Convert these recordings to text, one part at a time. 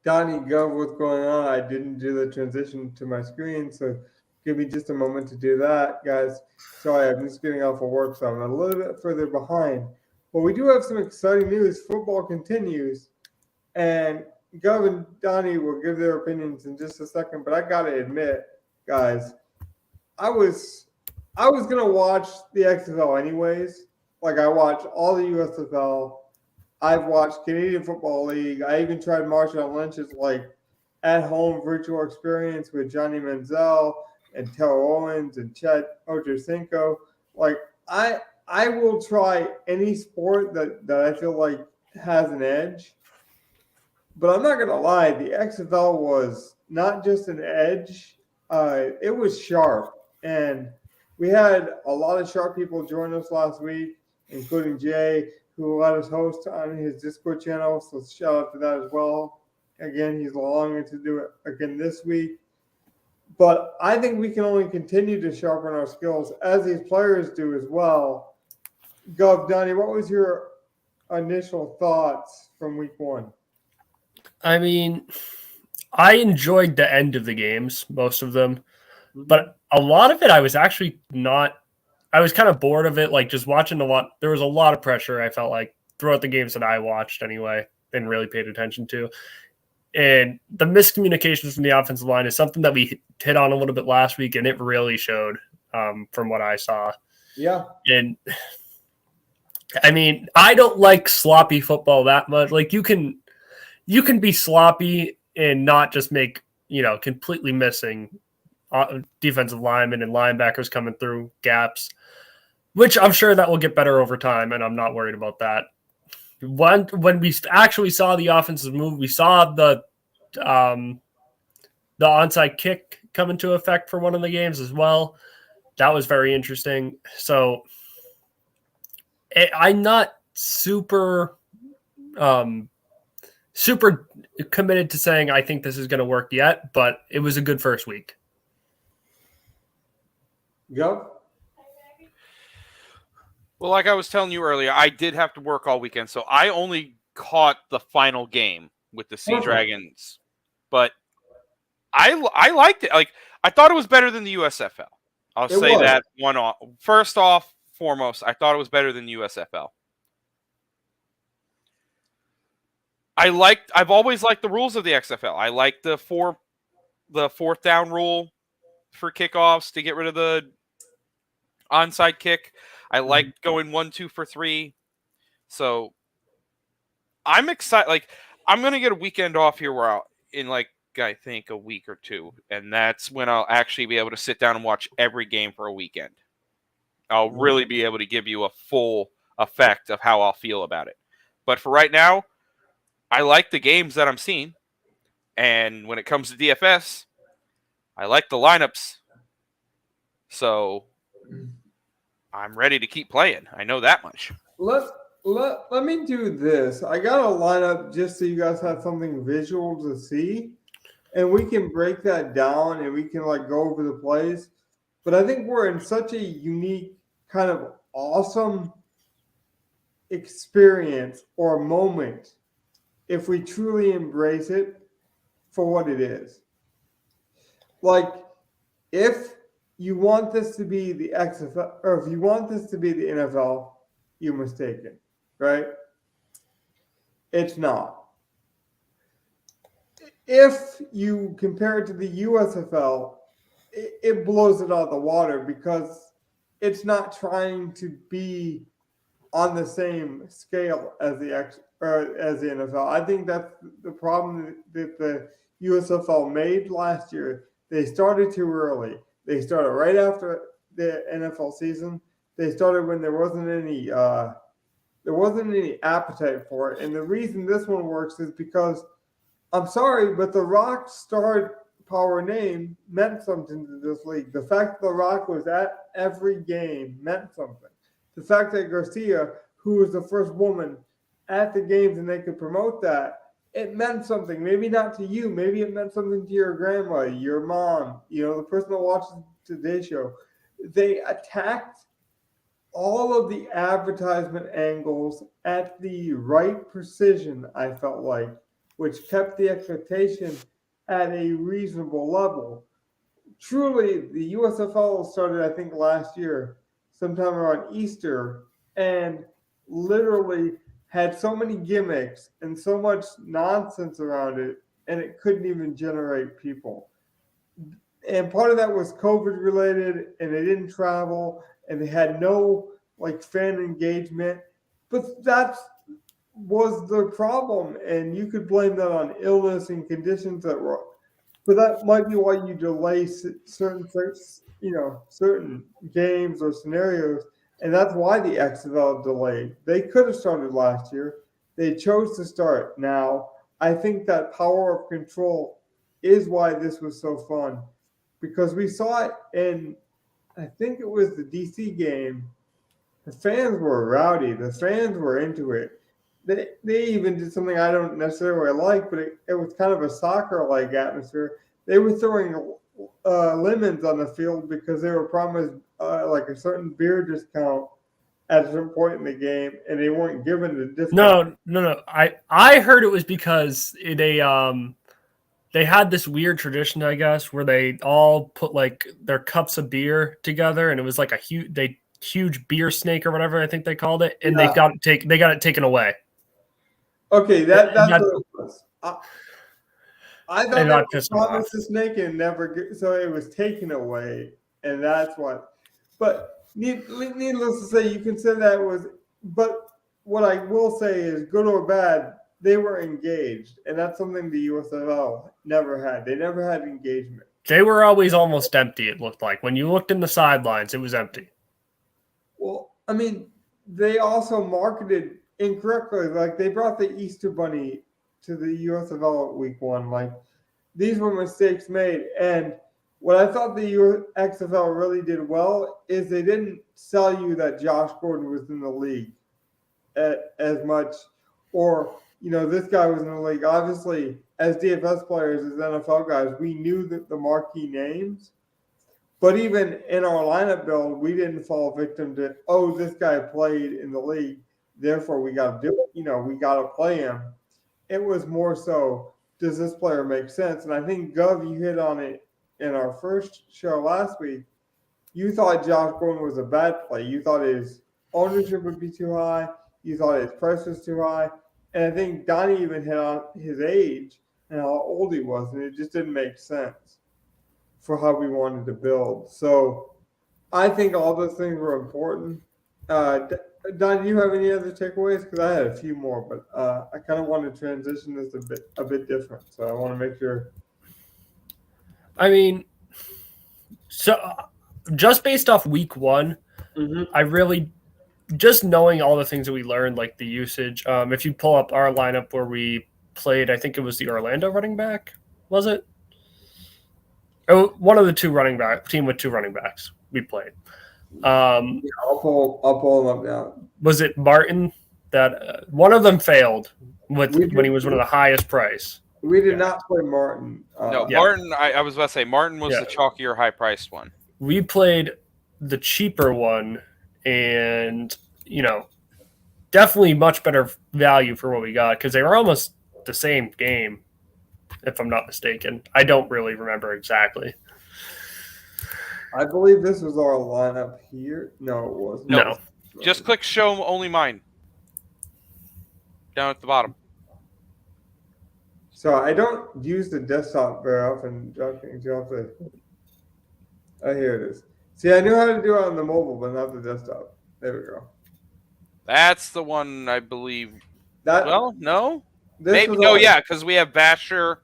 Donnie Gov, what's going on? I didn't do the transition to my screen, so give me just a moment to do that, guys. Sorry, I'm just getting off of work, so I'm a little bit further behind. But we do have some exciting news. Football continues, and Gov and Donnie will give their opinions in just a second. But I gotta admit, guys, I was I was gonna watch the XFL anyways. Like I watch all the USFL. I've watched Canadian Football League. I even tried Marshawn Lynch's at home virtual experience with Johnny Manziel and Terrell Owens and Chet Ochocinco. Like I will try any sport that I feel like has an edge. But I'm not gonna lie, the XFL was not just an edge; it was sharp, and we had a lot of sharp people join us last week, including Jay, who let us host on his Discord channel. So shout out to that as well. Again, he's longing to do it again this week. But I think we can only continue to sharpen our skills as these players do as well. Gov, Donnie, what was your initial thoughts from week one? I mean, I enjoyed the end of the games, most of them, but a lot of it I was actually not. I was kind of bored of it, like just watching a lot. There was a lot of pressure, I felt like, throughout the games that I watched anyway, and really paid attention to. And the miscommunications from the offensive line is something that we hit on a little bit last week, and it really showed from what I saw. Yeah. And I mean, I don't like sloppy football that much. Like you can be sloppy and not just make, completely missing defensive linemen and linebackers coming through gaps, which I'm sure that will get better over time, and I'm not worried about that. When we actually saw the offensive move, we saw the onside kick come into effect for one of the games as well. That was very interesting. So I'm not super committed to saying I think this is going to work yet, but it was a good first week. Go. Well, like I was telling you earlier, I did have to work all weekend, so I only caught the final game with the Sea Dragons. But I liked it. Like I thought it was better than the USFL. I'll say that one off. First off, foremost, I thought it was better than the USFL. I've always liked the rules of the XFL. I like the fourth down rule for kickoffs to get rid of the onside kick. I like going 1-2 for 3. So I'm excited. Like I'm gonna get a weekend off here where I think a week or two, and that's when I'll actually be able to sit down and watch every game for a weekend. I'll really be able to give you a full effect of how I'll feel about it. But for right now, I like the games that I'm seeing. And when it comes to DFS, I like the lineups. So I'm ready to keep playing. I know that much. Let me do this. I got a lineup just so you guys have something visual to see. And we can break that down and we can go over the plays. But I think we're in such a unique kind of awesome experience or moment if we truly embrace it for what it is. Like, if you want this to be the XFL, or if you want this to be the NFL, you're mistaken, right? It's not. If you compare it to the USFL, it blows it out of the water because it's not trying to be on the same scale as the NFL. I think that's the problem that the USFL made last year. They started too early. They started right after the NFL season. They started when there wasn't any appetite for it. And the reason this one works is because I'm sorry, but the Rock star power name meant something to this league. The fact that the Rock was at every game meant something. The fact that Garcia, who was the first woman at the games and they could promote that, it meant something. Maybe not to you. Maybe it meant something to your grandma, your mom, the person that watches Today Show. They attacked all of the advertisement angles at the right precision, I felt like, which kept the expectation at a reasonable level. Truly, the USFL started, I think, last year, sometime around Easter, and literally had so many gimmicks and so much nonsense around it, and it couldn't even generate people. And part of that was COVID related, and they didn't travel, and they had no like fan engagement. But that was the problem, and you could blame that on illness and conditions that were. But that might be why you delay certain games or scenarios, and that's why the XFL delayed. They could have started last year. They chose to start now. I think that power of control is why this was so fun, because we saw it in, I think it was the DC game. The fans were rowdy. The fans were into it. They even did something I don't necessarily like, but it was kind of a soccer-like atmosphere. They were throwing lemons on the field because they were promised like a certain beer discount at a certain point in the game, and they weren't given the discount. No. I heard it was because they had this weird tradition, I guess, where they all put like their cups of beer together, and it was like a huge beer snake or whatever I think they called it, and they got it taken away. Okay, that's what it was. I thought that they promised the snake and so it was taken away, and that's what. But needless to say, you can say that was. But what I will say is, good or bad, they were engaged, and that's something the USFL never had. They never had engagement. They were always almost empty, it looked like. When you looked in the sidelines, it was empty. Well, I mean, they also marketed incorrectly. Like, they brought the Easter Bunny to the USFL week 1. Like, these were mistakes made. And what I thought the XFL really did well is they didn't sell you that Josh Gordon was in the league as much, or this guy was in the league. Obviously, as DFS players, as NFL guys, we knew that the marquee names. But even in our lineup build, we didn't fall victim to, this guy played in the league, therefore we got to do it. We got to play him. It was more so, does this player make sense? And I think, Gov, you hit on it in our first show last week. You thought Josh Gordon was a bad play. You thought his ownership would be too high. You thought his price was too high. And I think Donnie even hit on his age and how old he was, and it just didn't make sense for how we wanted to build. So I think all those things were important. Don, do you have any other takeaways? Because I had a few more, but I kind of want to transition this a bit different. So I want to make sure. I mean, so just based off week 1, I really, just knowing all the things that we learned, like the usage. If you pull up our lineup where we played, I think it was the Orlando running back, was it? Oh, one of the team with 2 running backs we played. I'll pull them up now. Was it Martin that one of them failed when he was one of the highest price? We did not play Martin. No, Martin. I was about to say Martin was the chalkier, high-priced one. We played the cheaper one, and definitely much better value for what we got, because they were almost the same game, if I'm not mistaken. I don't really remember exactly. I believe this was our lineup here. No, it wasn't. No. Just click show only mine. Down at the bottom. So I don't use the desktop very often. Oh, here it is. See, I knew how to do it on the mobile, but not the desktop. There we go. That's the one, I believe. No. Maybe no, yeah, because we have Basher.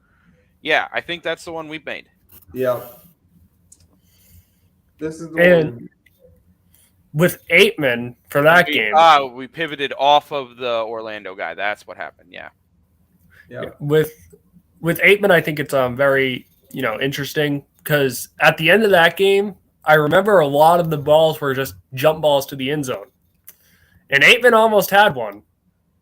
Yeah, I think that's the one we made. Yeah. This is the one. With Aitman for that game. We pivoted off of the Orlando guy. That's what happened. Yeah. With Aitman, I think it's very interesting, because at the end of that game, I remember a lot of the balls were just jump balls to the end zone, and Aitman almost had one.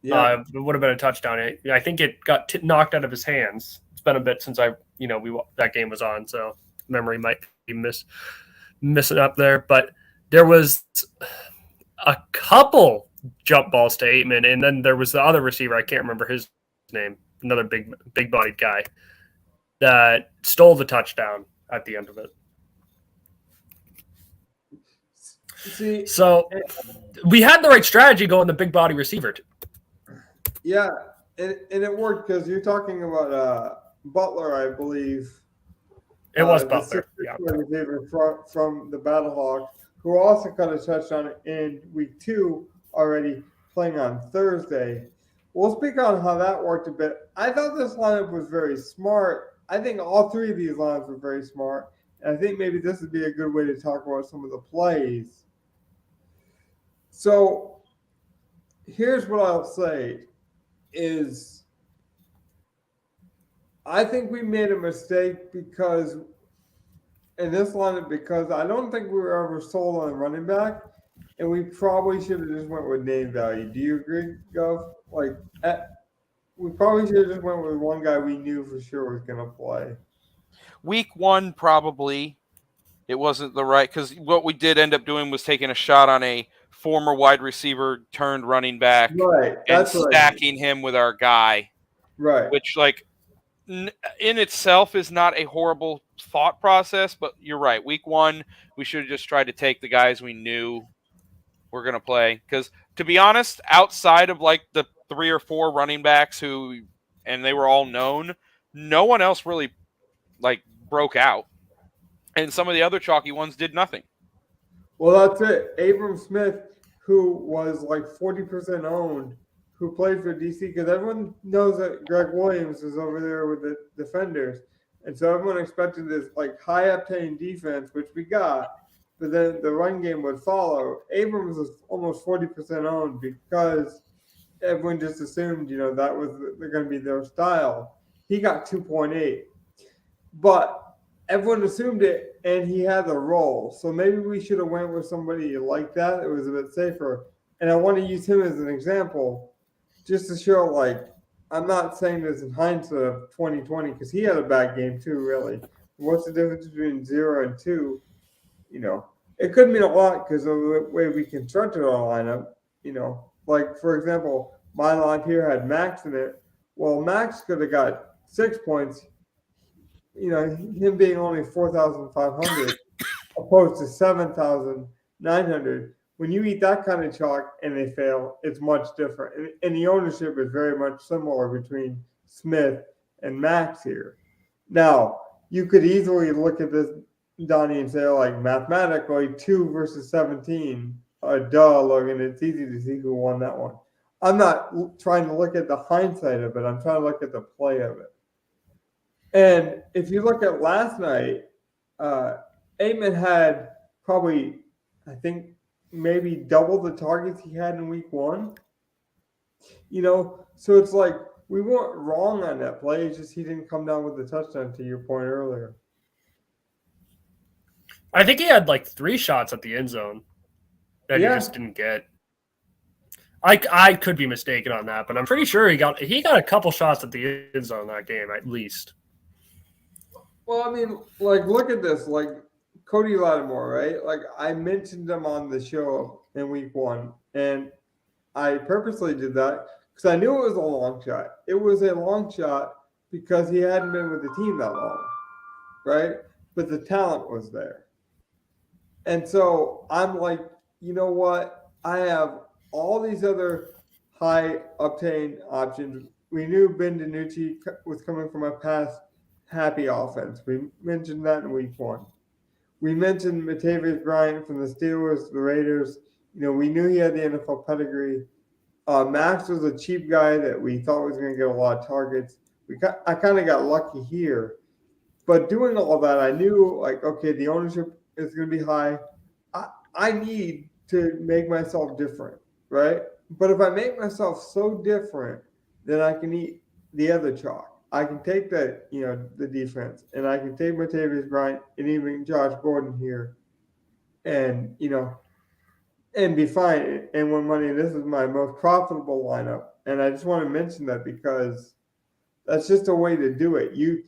Yeah, it would have been a touchdown. I think it got knocked out of his hands. It's been a bit since that game was on, so memory might be missing up there. But there was a couple jump balls to Aitman, and then there was the other receiver. I can't remember his name. another big-bodied guy that stole the touchdown at the end of it. See, So we had the right strategy going the big body receiver too. yeah, and it worked because you're talking about Butler, I believe. It was the Butler. 6'2" Yeah. receiver from the Battlehawks, who also caught a touchdown in week 2 already, playing on Thursday. We'll speak on how that worked a bit. I thought this lineup was very smart. I think all three of these lineups were very smart. And I think maybe this would be a good way to talk about some of the plays. So here's what I'll say is I think we made a mistake because in this lineup because I don't think we were ever sold on running back, and we probably should have just went with name value. Do you agree, Gov? We probably should have just went with one guy we knew for sure was going to play. Week 1, probably it wasn't the right, because what we did end up doing was taking a shot on a former wide receiver turned running back, Right, and that's what stacking him with our guy, right. which in itself is not a horrible thought process, but you're right. Week 1, we should have just tried to take the guys we knew were going to play. Because to be honest, outside of the 3 or 4 running backs and they were all known, no one else really broke out. And some of the other chalky ones did nothing. Well, that's it. Abram Smith, who was 40% owned, who played for DC, because everyone knows that Greg Williams is over there with the defenders. And so everyone expected this high-octane defense, which we got, but then the run game would follow. Abrams was almost 40% owned because everyone just assumed, that was going to be their style. He got 2.8. But everyone assumed it, and he had the role. So maybe we should have went with somebody like that. It was a bit safer. And I want to use him as an example just to show, I'm not saying this in hindsight of 2020 because he had a bad game too, really. What's the difference between 0 and 2? It could mean a lot because of the way we constructed our lineup. For example, my line here had Max in it. Well, Max could have got 6 points. Him being only 4,500 opposed to 7,900. When you eat that kind of chalk and they fail, it's much different. And the ownership is very much similar between Smith and Max here. Now, you could easily look at this, Donnie, and say, mathematically, 2 versus 17. Duh, Logan, it's easy to see who won that one. I'm not trying to look at the hindsight of it. I'm trying to look at the play of it. And if you look at last night, Aitman had probably, I think, maybe double the targets he had in week 1. So it's we weren't wrong on that play. It's just he didn't come down with the touchdown, to your point earlier. I think he had 3 shots at the end zone that he just didn't get. I could be mistaken on that, but I'm pretty sure he got a couple shots at the end zone that game at least. Well, I mean, look at this. Cody Lattimore, right? I mentioned him on the show in week 1, and I purposely did that because I knew it was a long shot. It was a long shot because he hadn't been with the team that long, right? But the talent was there. And so I'm you know what? I have all these other high-octane options. We knew Ben DiNucci was coming from a past happy offense. We mentioned that in week 1. We mentioned Matavius Bryant from the Steelers, the Raiders. We knew he had the NFL pedigree. Max was a cheap guy that we thought was going to get a lot of targets. I kind of got lucky here. But doing all that, I knew, okay, the ownership is going to be high. I need to make myself different, right? But if I make myself so different, then I can eat the other chalk. I can take the defense, and I can take Matavius Bryant and even Josh Gordon here, and and be fine and win money. This is my most profitable lineup, and I just want to mention that because that's just a way to do it. You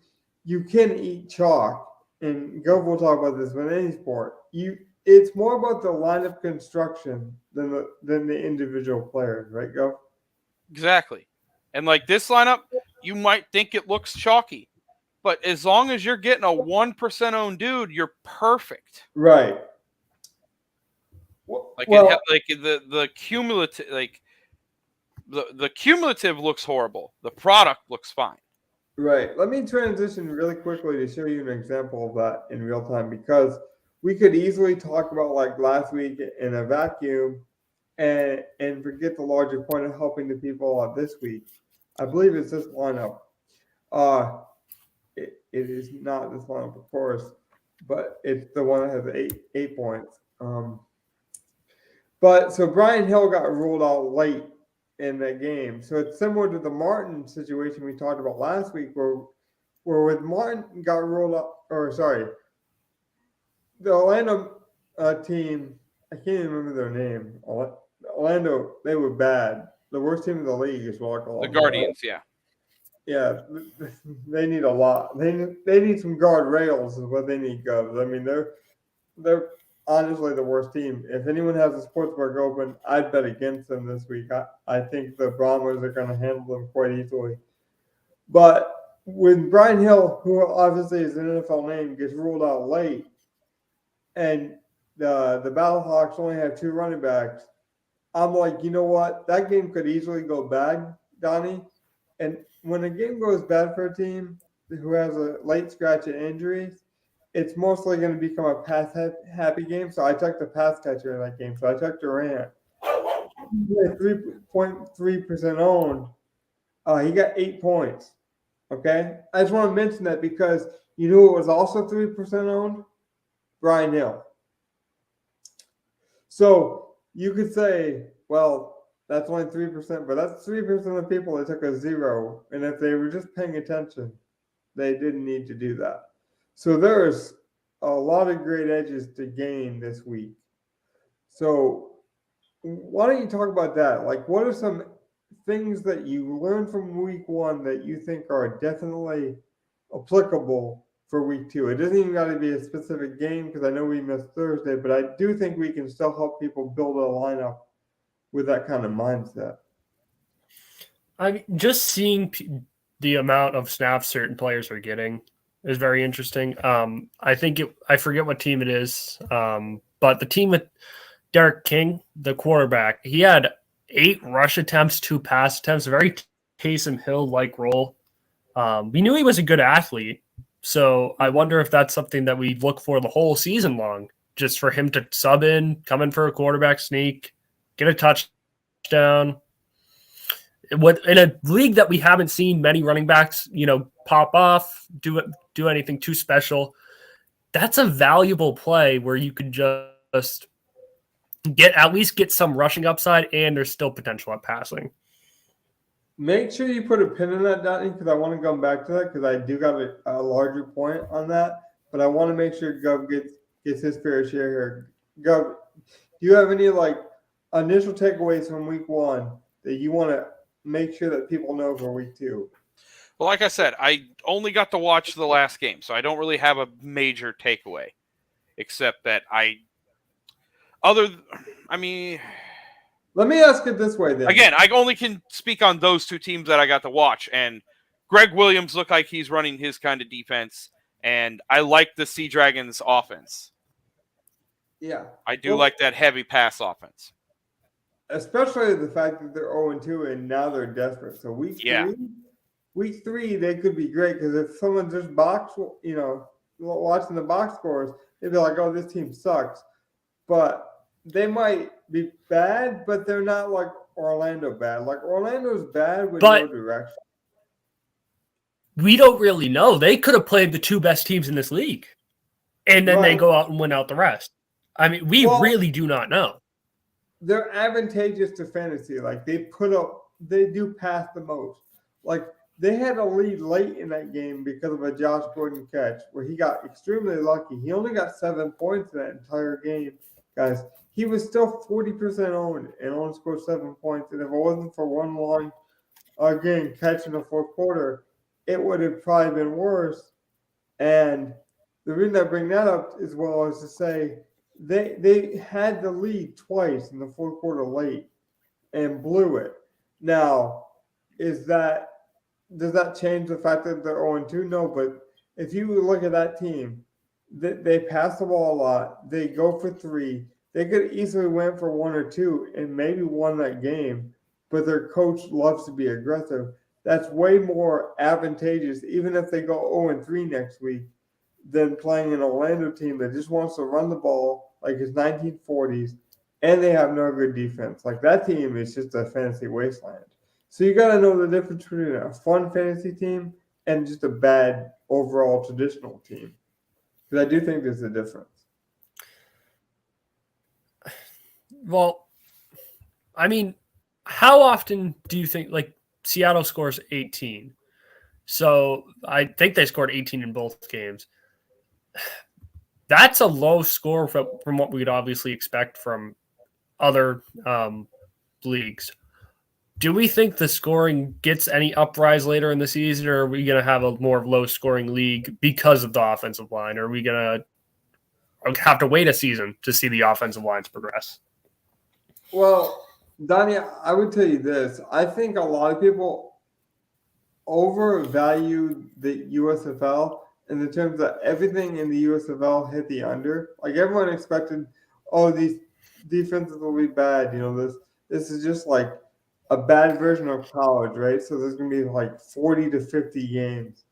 can eat chalk, and Gov will talk about this with any sport. It's more about the lineup construction than the individual players, right, Gov? Exactly. And like this lineup, you might think it looks chalky, but as long as you're getting a 1% owned dude, you're perfect. Right. Like Well, the cumulative, like the cumulative looks horrible. The product looks fine. right. Let me transition really quickly to show you an example of that in real time, because we could easily talk about like last week in a vacuum and forget the larger point of helping the people out this week. I believe it's this lineup. It is not this lineup, of course, but it's the one that has eight points. But so Brian Hill got ruled out late in that game. So it's similar to the Martin situation we talked about last week, where with Martin got ruled out, or sorry, the Orlando team, I can't even remember their name. Orlando, they were bad. The worst team in the league is what I call The them. Guardians, yeah. Yeah, they need a lot. They need some guardrails is what they need, Govs. I mean, they're honestly the worst team. If anyone has a sportsbook open, I'd bet against them this week. I think the Brahmas are going to handle them quite easily. But when Brian Hill, who obviously is an NFL name, gets ruled out late, and the Battlehawks only have 2 running backs, I'm like, you know what? That game could easily go bad, Donnie. And when a game goes bad for a team who has a late scratch and injuries, it's mostly going to become a pass-happy game. So I took the pass catcher in that game. So I took Durant. 3.3% owned. He got 8 points. Okay? I just want to mention that because you knew it was also 3% owned? Brian Hill. So you could say, well, that's only 3%, but that's 3% of people that took a 0. And if they were just paying attention, they didn't need to do that. So there's a lot of great edges to gain this week. So why don't you talk about that? Like, what are some things that you learned from week 1 that you think are definitely applicable for week 2? It doesn't even got to be a specific game, because I know we missed Thursday, but I do think we can still help people build a lineup with that kind of mindset. I mean, just seeing the amount of snaps certain players are getting is very interesting. I forget what team it is, but the team with Derek King, the quarterback, he had 8 rush attempts, 2 pass attempts, a very Taysom Hill-like role. We knew he was a good athlete, so I wonder if that's something that we look for the whole season long, just for him to sub in, come in for a quarterback sneak, get a touchdown. In a league that we haven't seen many running backs, pop off, do anything too special, that's a valuable play where you could just at least get some rushing upside, and there's still potential at passing. Make sure you put a pin in that, Donnie, because I want to come back to that, because I do got a larger point on that. But I want to make sure Gov gets his fair share here. Gov, do you have any initial takeaways from week 1 that you want to make sure that people know for week 2? Well, like I said, I only got to watch the last game, so I don't really have a major takeaway, except that let me ask it this way then. Again, I only can speak on those 2 teams that I got to watch, and Greg Williams looked like he's running his kind of defense, and I like the Sea Dragons offense. Yeah. I do like that heavy pass offense. Especially the fact that they're 0-2 and now they're desperate. So week 3, they could be great, because if someone just watching the box scores, they'd be like, oh, this team sucks. But they might be bad, but they're not like Orlando bad. Like, Orlando's bad with no direction. We don't really know. They could have played the 2 best teams in this league, and then they go out and win out the rest. I mean, we really do not know. They're advantageous to fantasy. Like, they do pass the most. Like, they had a lead late in that game because of a Josh Gordon catch where he got extremely lucky. He only got 7 points in that entire game, guys. He was still 40% owned and only scored 7 points. And if it wasn't for one long game catch in the 4th quarter, it would have probably been worse. And the reason I bring that up as well is to say they had the lead twice in the 4th quarter late and blew it. Now, is that does that change the fact that they're 0-2? No, but if you look at that team, they pass the ball a lot. They go for 3. They could easily win for 1 or 2 and maybe won that game, but their coach loves to be aggressive. That's way more advantageous, even if they go 0-3 next week, than playing an Orlando team that just wants to run the ball like it's 1940s, and they have no good defense. Like, that team is just a fantasy wasteland. So you got to know the difference between a fun fantasy team and just a bad overall traditional team. Because I do think there's a difference. Well, I mean, how often do you think, like, Seattle scores 18? So I think they scored 18 in both games. That's a low score from what we'd obviously expect from other leagues. Do we think the scoring gets any uprise later in the season, or are we going to have a more low-scoring league because of the offensive line? Or are we going to have to wait a season to see the offensive lines progress? Well, Donnie, I would tell you this. I think a lot of people overvalue the USFL in the terms that everything in the USFL hit the under. Like, everyone expected, these defenses will be bad. This is just like a bad version of college, right? So there's going to be like 40 to 50 games,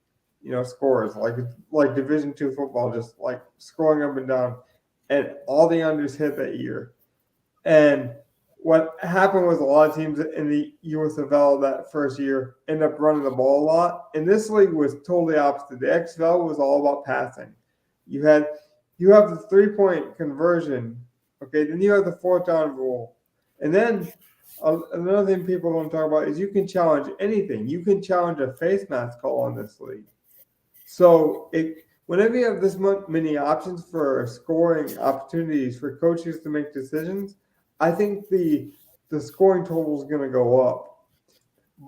scores, like Division II football, just like scoring up and down. And all the unders hit that year. And what happened was a lot of teams in the USFL that first year end up running the ball a lot. And this league was totally opposite. The XFL was all about passing. You have the 3-point conversion, okay? Then you have the 4th down rule. And then another thing people don't talk about is you can challenge anything. You can challenge a face mask call on this league. So whenever you have this many options for scoring opportunities for coaches to make decisions, I think the scoring total is going to go up.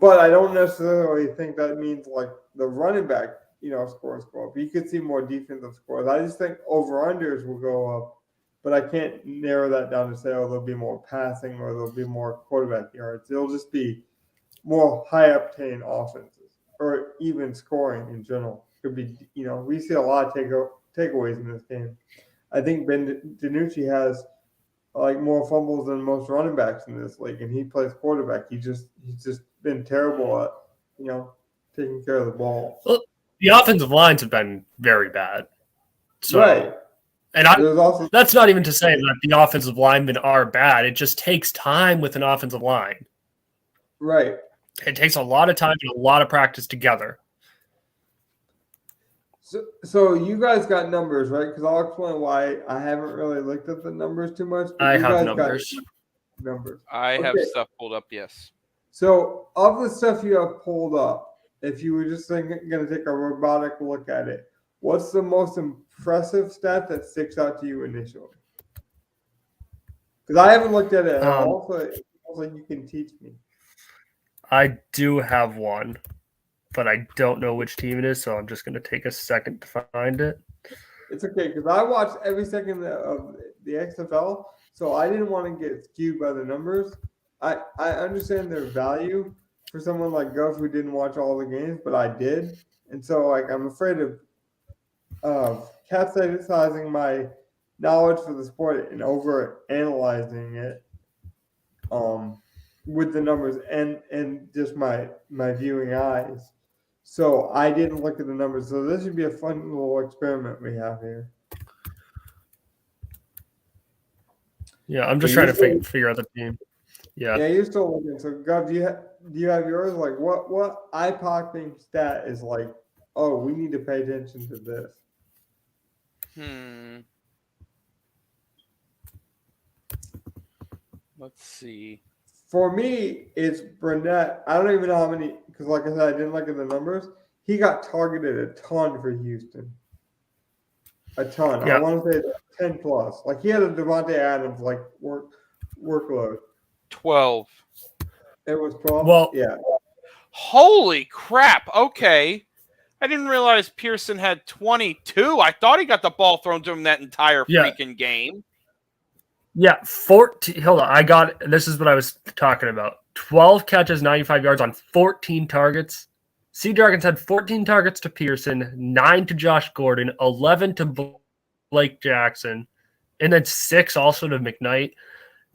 But I don't necessarily think that means like the running back, scores go up. You could see more defensive scores. I just think over-unders will go up. But I can't narrow that down to say, there'll be more passing or there'll be more quarterback yards. It'll just be more high-octane offenses or even scoring in general. Could be, we see a lot of takeaways in this game. I think Ben DiNucci has like more fumbles than most running backs in this league, and he plays quarterback. He's just been terrible at, taking care of the ball. Well, the offensive lines have been very bad. So, right. And that's not even to say that the offensive linemen are bad. It just takes time with an offensive line. Right. It takes a lot of time and a lot of practice together. So you guys got numbers, right? Because I'll explain why I haven't really looked at the numbers too much. I have numbers. I have stuff pulled up, yes. So of the stuff you have pulled up, if you were just going to take a robotic look at it, what's the most impressive stat that sticks out to you initially? Because I haven't looked at it at all, so like you can teach me. I do have one, but I don't know which team it is, so I'm just going to take a second to find it. It's okay, because I watched every second of the XFL, so I didn't want to get skewed by the numbers. I understand their value for someone like Gov who didn't watch all the games, but I did. And so I'm afraid of capsizing my knowledge for the sport and over analyzing it with the numbers and just my viewing eyes. So I didn't look at the numbers. So this should be a fun little experiment we have here. Yeah, I'm just trying to figure out the team. Yeah. Yeah, you're still looking. So Gov, do you have yours? Like what eye-popping stat is like, oh, we need to pay attention to this? Let's see. For me, it's Burnett. I don't even know how many, because like I said, I didn't look at the numbers. He got targeted a ton for Houston. A ton. Yeah. I want to say 10 plus. Like, he had a Devontae Adams like workload. 12. It was 12? Well, yeah. Holy crap. Okay. I didn't realize Pearson had 22. I thought he got the ball thrown to him that entire freaking game. Yeah, 14. Hold on. This is what I was talking about. 12 catches, 95 yards on 14 targets. Sea Dragons had 14 targets to Pearson, 9 to Josh Gordon, 11 to Blake Jackson, and then 6 also to McKnight.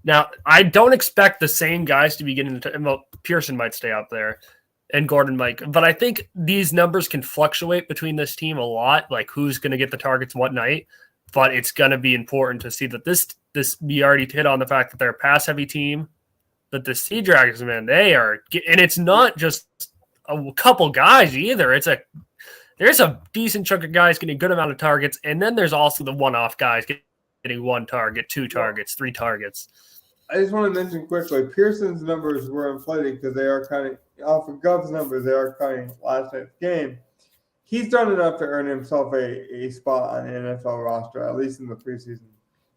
Now, I don't expect the same guys to be getting – well, Pearson might stay up there and Gordon might. But I think these numbers can fluctuate between this team a lot, like who's going to get the targets what night. But it's going to be important to see that this we already hit on the fact that they're a pass-heavy team, that the Sea Dragons, man, they are – and it's not just a couple guys either. There's a decent chunk of guys getting a good amount of targets, and then there's also the one-off guys getting 1 target, 2 targets, 3 targets. I just want to mention quickly, Pearson's numbers were inflated because they are kind of off of Gov's numbers. They are cutting last night's game. He's done enough to earn himself a spot on the NFL roster, at least in the preseason.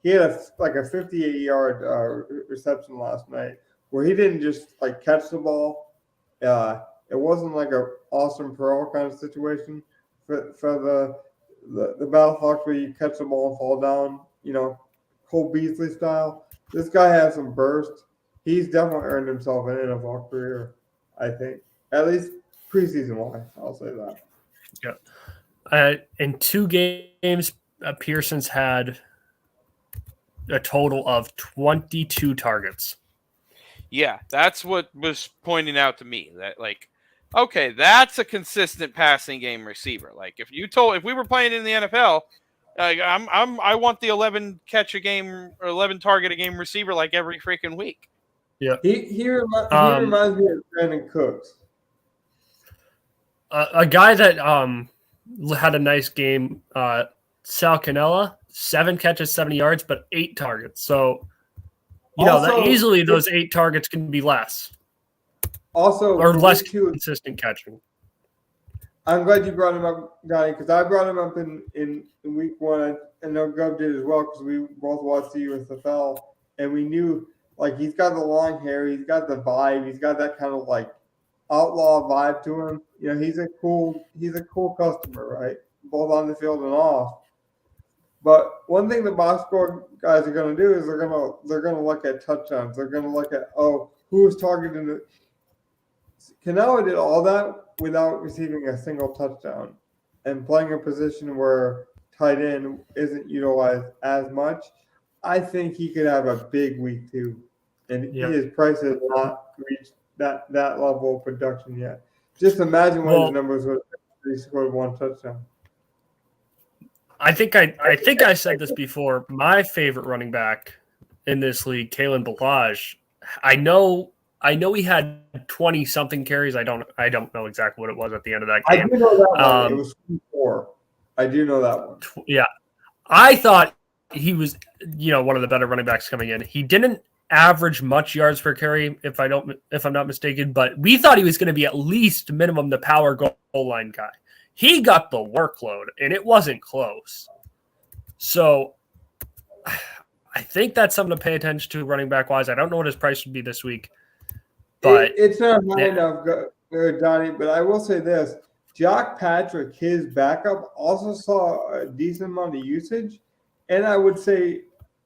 He had a 58-yard reception last night where he didn't just catch the ball. It wasn't like a Austin Pearl kind of situation for the Battlehawks where you catch the ball and fall down, Cole Beasley style. This guy has some burst. He's definitely earned himself an NFL career, I think. At least preseason-wise, I'll say that. Yeah. In 2 games, Pearson's had a total of 22 targets. Yeah, that's what was pointing out to me. That okay, that's a consistent passing game receiver. If we were playing in the NFL, I want the 11 catch a game or 11 target a game receiver every freaking week. Yeah, he reminds me of Brandon Cooks. A guy that had a nice game, Sal Cannella, 7 catches, 70 yards, but 8 targets. So, easily those 8 targets can be less. Also, or less consistent catching. I'm glad you brought him up, Donnie, because I brought him up in week 1. I know Gov did as well because we both watched the USFL, and we knew he's got the long hair, he's got the vibe, he's got that kind of outlaw vibe to him. He's a cool customer, right? Both on the field and off. But one thing the box score guys are going to do is they're going to look at touchdowns. They're going to look at who was targeting it. Cannella did all that without receiving a single touchdown and playing a position where tight end isn't utilized as much. I think he could have a big week 2, and his price has not reached that level of production yet. Just imagine what his numbers would if he scored 1 touchdown. I think I said this before. My favorite running back in this league, Kalen Ballage. I know he had 20-something carries. I don't know exactly what it was at the end of that game. I do know that one. It was 4. I do know that one. Yeah. I thought he was, one of the better running backs coming in. He didn't average much yards per carry, if I'm not mistaken, but we thought he was going to be at least minimum the power goal line guy. He got the workload, and it wasn't close. So I think that's something to pay attention to running back wise. I don't know what his price would be this week. But it's not high enough, Donnie, but I will say this. Jock Patrick, his backup, also saw a decent amount of usage, and I would say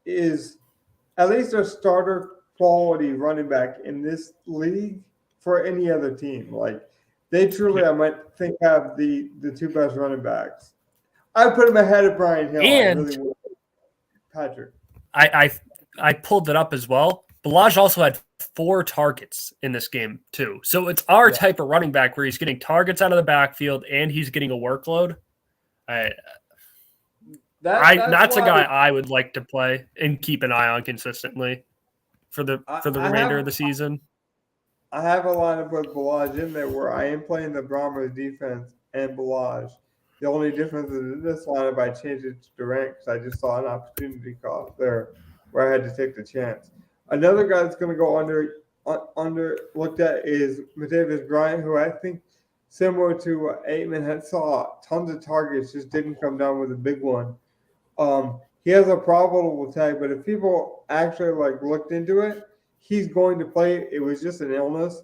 is at least a starter quality running back in this league for any other team. They truly, I might think, have the 2 best running backs. I put him ahead of Brian Hill. And I really would. Patrick. I pulled it up as well. Ballage also had 4 targets in this game too. So it's our type of running back where he's getting targets out of the backfield and he's getting a workload. That's a guy I would like to play and keep an eye on consistently for the remainder of the season. I have a lineup with Ballage in there where I am playing the Brahmas defense and Ballage. The only difference is in this lineup, I changed it to Durant because I just saw an opportunity cost there where I had to take the chance. Another guy that's going to go under looked at is Matavis Bryant, who I think similar to Aitman had saw tons of targets, just didn't come down with a big one. He has a probable tag, but if people actually looked into it, he's going to play. It was just an illness.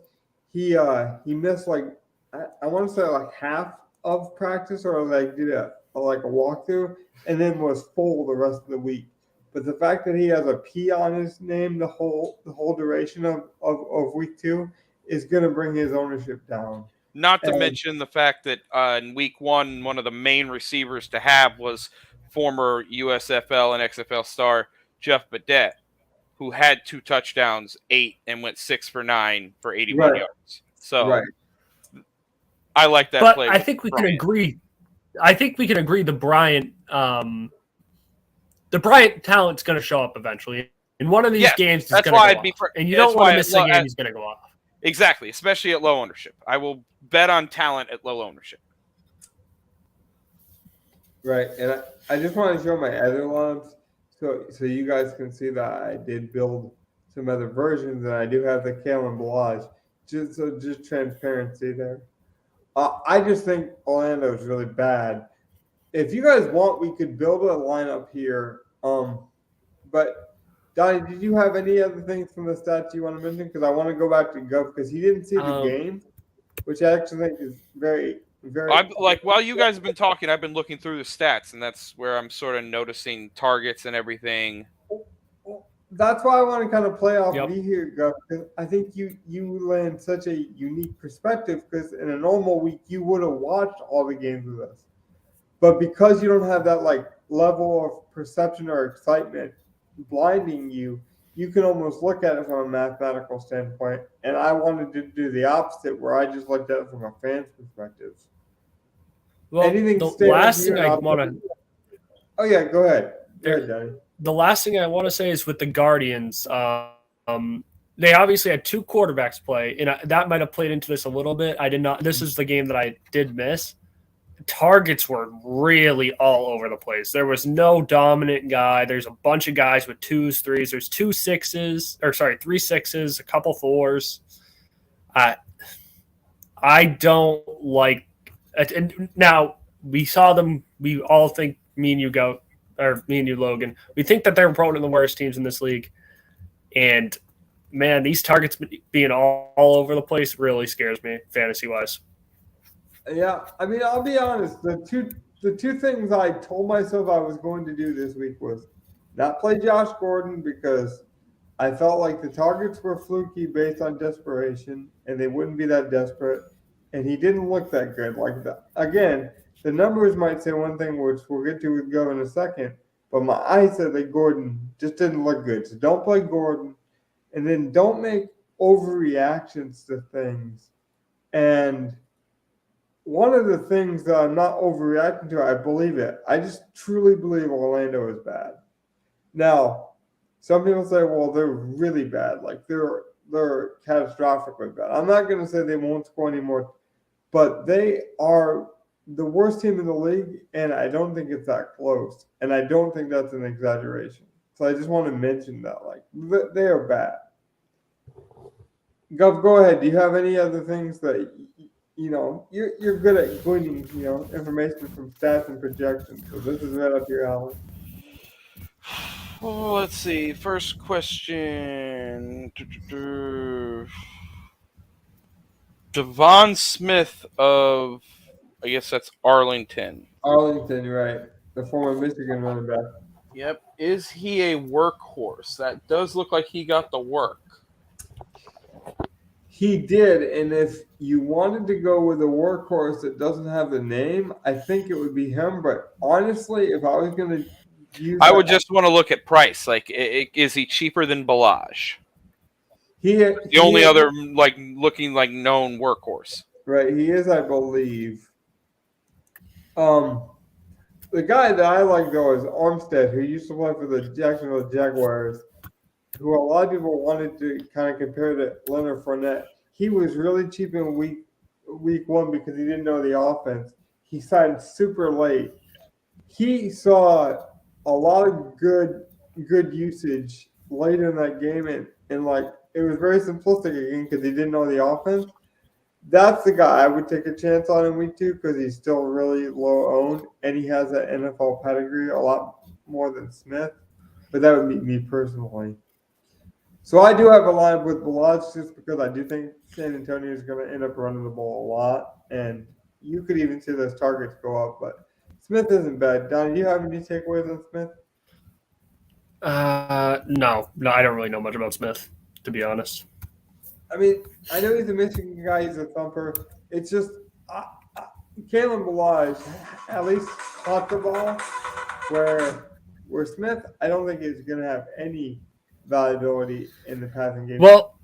He missed I want to say half of practice or did a walkthrough and then was full the rest of the week. But the fact that he has a P on his name the whole duration of week 2 is going to bring his ownership down. Not to mention the fact that in week 1, one of the main receivers to have was former USFL and XFL star Jeff Badet, who had 2 touchdowns, 8, and went 6 for 9 for 81 yards. So I like that play. But I think we can agree. I think we can agree the Bryant talent's going to show up eventually. In one of these games, he's going to go off. And you don't want to miss a game he's going to go off. Exactly, especially at low ownership. I will bet on talent at low ownership. Right, and I just want to show my other lines so you guys can see that I did build some other versions, and I do have the Kalen Balaj. Just transparency there. I just think Orlando is really bad. If you guys want, we could build a lineup here. But Donnie, did you have any other things from the stats you want to mention? Because I want to go back to Guff because he didn't see the game, which I actually think is very, very. While you guys have been talking, I've been looking through the stats, and that's where I'm sort of noticing targets and everything. That's why I want to kind of play off me here, Guff, because I think you land such a unique perspective. Because in a normal week, you would have watched all the games with us, but because you don't have that level of perception or excitement blinding you, you can almost look at it from a mathematical standpoint. And I wanted to do the opposite, where I just looked at it from a fan's perspective. Well, anything the last thing I want to. Oh yeah, go ahead. Go ahead, Danny. The last thing I want to say is with the Guardians. They obviously had 2 quarterbacks play, and that might have played into this a little bit. I did not. This is the game that I did miss. Targets were really all over the place. There was no dominant guy. There's a bunch of guys with 2s, 3s. There's 3 6s, a couple 4s. I don't like. And now we saw them. We all think me and you, Logan. We think that they're probably one of the worst teams in this league. And man, these targets being all over the place really scares me, fantasy wise. Yeah, I mean, I'll be honest. The two things I told myself I was going to do this week was not play Josh Gordon because I felt like the targets were fluky based on desperation, and they wouldn't be that desperate. And he didn't look that good. Again, the numbers might say one thing, which we'll get to with Gov in a second, but my eyes said that Gordon just didn't look good. So don't play Gordon, and then don't make overreactions to things. And one of the things that I'm not overreacting to, I believe it. I just truly believe Orlando is bad. Now, some people say, well, they're really bad. They're catastrophically bad. I'm not going to say they won't score anymore, but they are the worst team in the league, and I don't think it's that close. And I don't think that's an exaggeration. So I just want to mention that. They are bad. Gov, go ahead. Do you have any other things that you're good at gleaning, information from stats and projections. So this is right up your alley. Oh, let's see. First question. Devon Smith of, I guess that's Arlington. Arlington, right. The former Michigan running back. Yep. Is he a workhorse? That does look like he got the work. He did, and if you wanted to go with a workhorse that doesn't have a name, I think it would be him. But honestly, if I was going to use, I would just want to look at price. Is he cheaper than Balaj? The only other looking like known workhorse. Right, he is, I believe. The guy that I like though is Armstead, who used to play for the Jacksonville Jaguars, who a lot of people wanted to kind of compare to Leonard Fournette. He was really cheap in week 1 because he didn't know the offense. He signed super late. He saw a lot of good usage later in that game, and it was very simplistic again because he didn't know the offense. That's the guy I would take a chance on in week 2 because he's still really low owned and he has that NFL pedigree a lot more than Smith. But that would be me personally. So I do have a line with Balaj just because I do think San Antonio is going to end up running the ball a lot. And you could even see those targets go up. But Smith isn't bad. Donnie, do you have any takeaways on Smith? No, I don't really know much about Smith, to be honest. I mean, I know he's a Michigan guy. He's a thumper. It's just Kalen Balaj at least caught the ball where Smith, I don't think is going to have any valuability in the passing game. Well,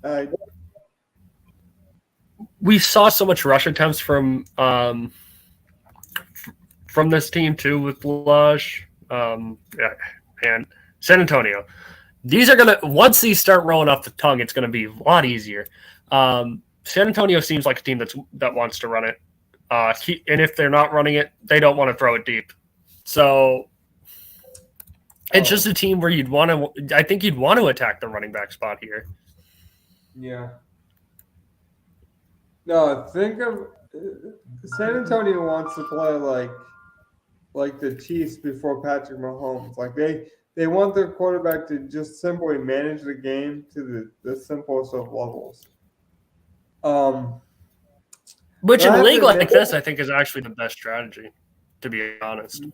we saw so much rush attempts from this team too with Balaj. And San Antonio. These are gonna once these start rolling off the tongue, it's gonna be a lot easier. San Antonio seems like a team that wants to run it, and if they're not running it, they don't want to throw it deep. So it's just a team where you'd want to. I think you'd want to attack the running back spot here. Yeah. No, think of San Antonio wants to play like the Chiefs before Patrick Mahomes. Like they want their quarterback to just simply manage the game to the simplest of levels. Which in a league like this, I think is actually the best strategy, to be honest.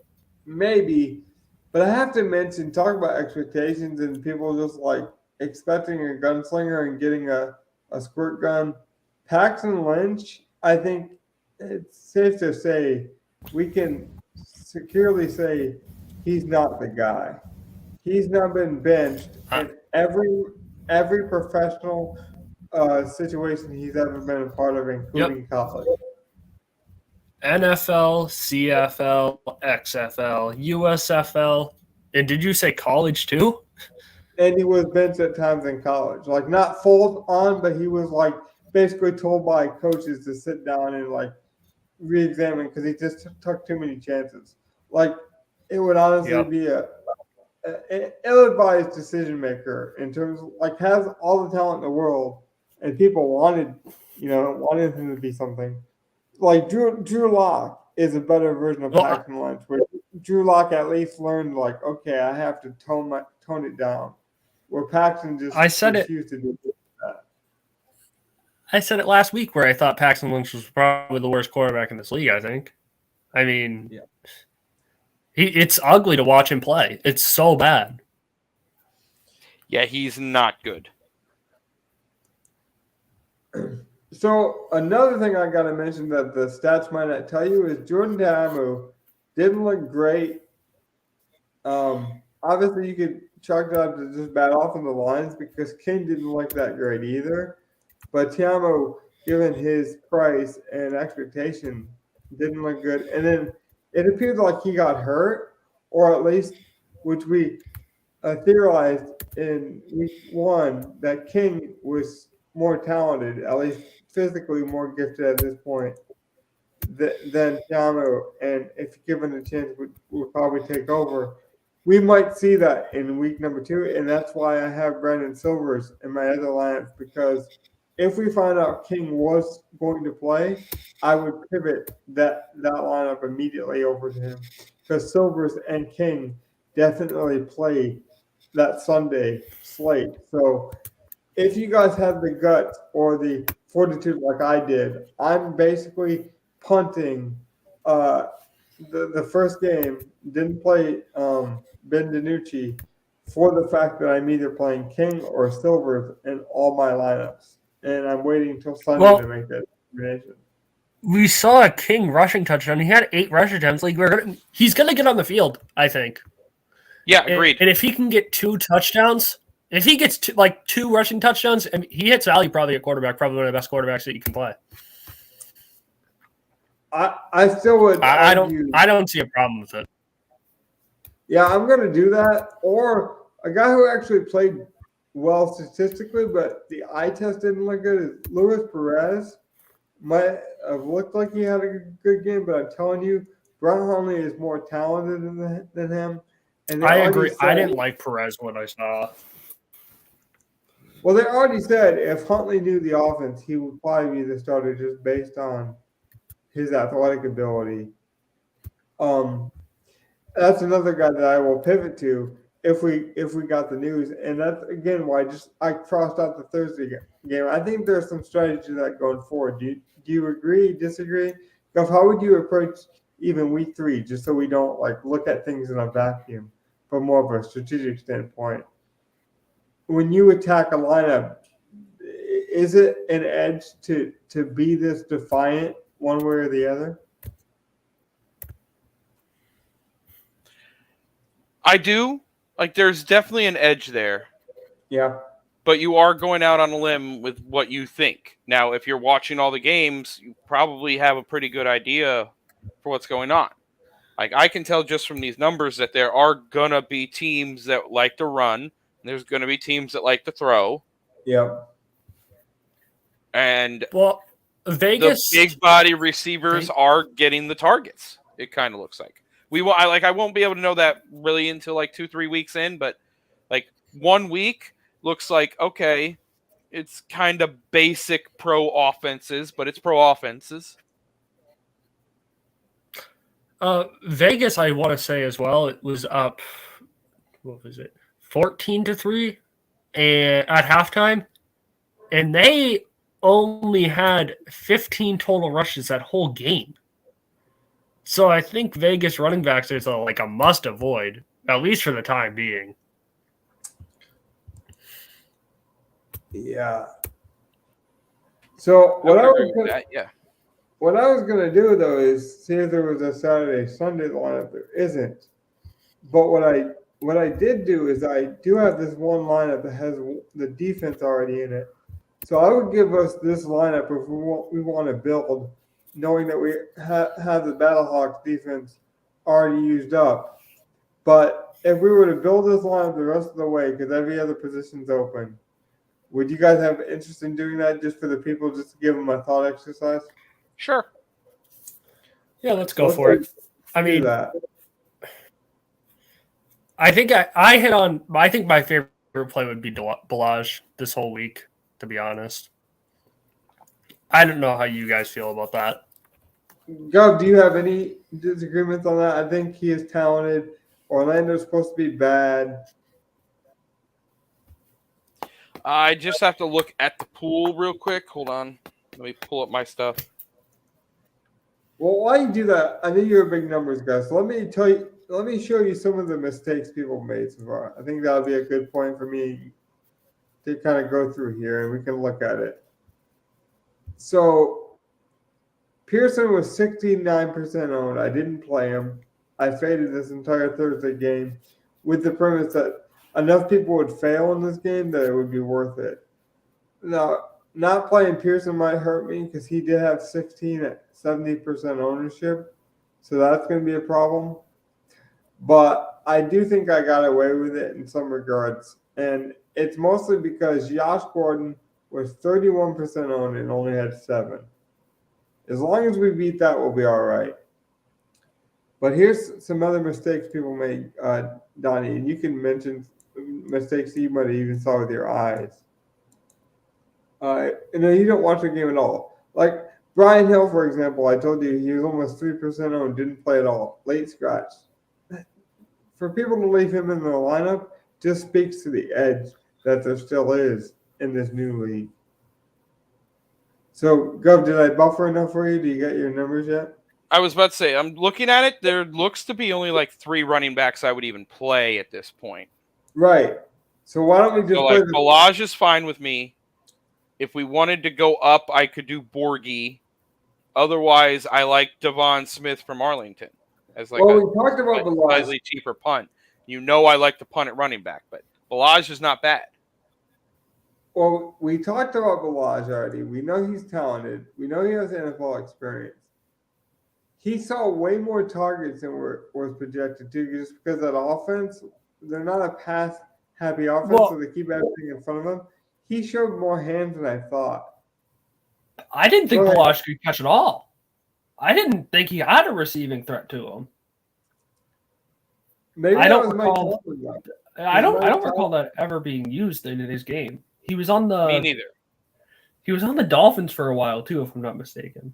Maybe, but I have to mention, talk about expectations and people just like expecting a gunslinger and getting a squirt gun. Paxton Lynch, I think it's safe to say we can securely say he's not the guy. He's not been benched in every professional situation he's ever been a part of, including college. NFL, CFL, XFL, USFL, and did you say college too? And he was benched at times in college, like not full on, but he was like basically told by coaches to sit down and like re-examine because he just took too many chances. Like it would honestly be a ill-advised decision maker in terms of like has all the talent in the world, and people wanted him to be something. Like Drew Lock is a better version of Paxton Lynch, where Drew Lock at least learned like, okay, I have to tone it down. Where Paxton just refused to do that. I said it last week where I thought Paxton Lynch was probably the worst quarterback in this league, I think. I mean, it's ugly to watch him play. It's so bad. Yeah, he's not good. So another thing I got to mention that the stats might not tell you is Jordan Ta'amu didn't look great. Obviously, you could chalk it up to just bad offensive lines because King didn't look that great either. But Ta'amu, given his price and expectation, didn't look good. And then it appeared like he got hurt, or at least, which we theorized in week 1, that King was more talented, at least physically more gifted at this point than Ta'amu. And if given a chance, would probably take over. We might see that in week number 2, and that's why I have Brandon Silvers in my other lineup, because if we find out King was going to play, I would pivot that lineup immediately over to him, because Silvers and King definitely play that Sunday slate. So if you guys have the guts or the fortitude like I did, I'm basically punting the first game, didn't play Ben DiNucci for the fact that I'm either playing King or Silvers in all my lineups. And I'm waiting until Sunday to make that determination. We saw a King rushing touchdown. He had 8 rush attempts. Like he's going to get on the field, I think. Yeah, agreed. And if he can get 2 touchdowns, if he gets 2 rushing touchdowns, I mean, he hits value probably at quarterback, probably one of the best quarterbacks that you can play. I still would. I don't see a problem with it. Yeah, I'm going to do that. Or a guy who actually played well statistically, but the eye test didn't look good, is Luis Perez. Might have looked like he had a good game, but I'm telling you, Brown Huntley is more talented than him. And I agree. I didn't like Perez when I saw. Well, they already said if Huntley knew the offense, he would probably be the starter just based on his athletic ability. That's another guy that I will pivot to if we got the news, and that's again why I crossed out the Thursday game. I think there's some strategy to that going forward. Do you agree? Disagree? How would you approach even week 3, just so we don't look at things in a vacuum? from more of a strategic standpoint. When you attack a lineup, is it an edge to be this defiant one way or the other? I do. Like, there's definitely an edge there. Yeah. But you are going out on a limb with what you think. Now, if you're watching all the games, you probably have a pretty good idea for what's going on. Like, I can tell just from these numbers that there are going to be teams that like to run, and there's going to be teams that like to throw. Yeah. And Well, Vegas, the big body receivers are getting the targets. It kind of looks like I won't be able to know that really until like 2-3 weeks in, but like 1 week looks like, okay, it's kind of basic pro offenses, but it's pro offenses. Vegas, I want to say as well, it was up, what was it, 14-3 and at halftime, and they only had 15 total rushes that whole game. So I think Vegas running backs is like a must avoid, at least for the time being. Yeah. So what I was gonna do though is see if there was a Saturday Sunday lineup. There isn't. But what I did do is I do have this one lineup that has the defense already in it. So I would give us this lineup if we want to build, knowing that we have the Battlehawks defense already used up. But if we were to build this lineup the rest of the way, because every other position's open, would you guys have interest in doing that just for the people, just to give them a thought exercise? Sure. Yeah, let's go for it. I mean, that. I think I hit on. I think my favorite play would be Balaj this whole week. To be honest, I don't know how you guys feel about that. Gov, do you have any disagreements on that? I think he is talented. Orlando's supposed to be bad. I just have to look at the pool real quick. Hold on. Let me pull up my stuff. Well, while you do that, I know you're a big numbers guy. So let me show you some of the mistakes people made so far. I think that'll be a good point for me to kind of go through here, and we can look at it. So Pearson was 69% owned. I didn't play him. I faded this entire Thursday game with the premise that enough people would fail in this game that it would be worth it. Now, not playing Pearson might hurt me because he did have 16 at 70% ownership. So that's going to be a problem. But I do think I got away with it in some regards. And it's mostly because Josh Gordon was 31% owned and only had 7. As long as we beat that, we'll be all right. But here's some other mistakes people made, Donnie, and you can mention mistakes you might have even saw with your eyes. You don't watch the game at all. Like Brian Hill, for example, I told you he was almost 3% owned, didn't play at all, late scratch. For people to leave him in the lineup just speaks to the edge that there still is in this new league. So, Gov, did I buffer enough for you? Do you get your numbers yet? I was about to say, I'm looking at it. There looks to be only like 3 running backs I would even play at this point. Right. So why don't we just play Balaj is fine with me. If we wanted to go up, I could do Borgie. Otherwise, I like Devon Smith from Arlington as like we talked about Balaj. Slightly cheaper punt. You know I like to punt at running back, but Balaj is not bad. Well, we talked about Balaj already. We know he's talented. We know he has NFL experience. He saw way more targets than was projected to, just because that offense, they're not a pass-happy offense, so they keep everything in front of them. He showed more hands than I thought. I didn't think Balaj could catch at all. I didn't think he had a receiving threat to him. Maybe I don't recall that ever being used in his game. He was on the. Me neither. He was on the Dolphins for a while too, if I'm not mistaken.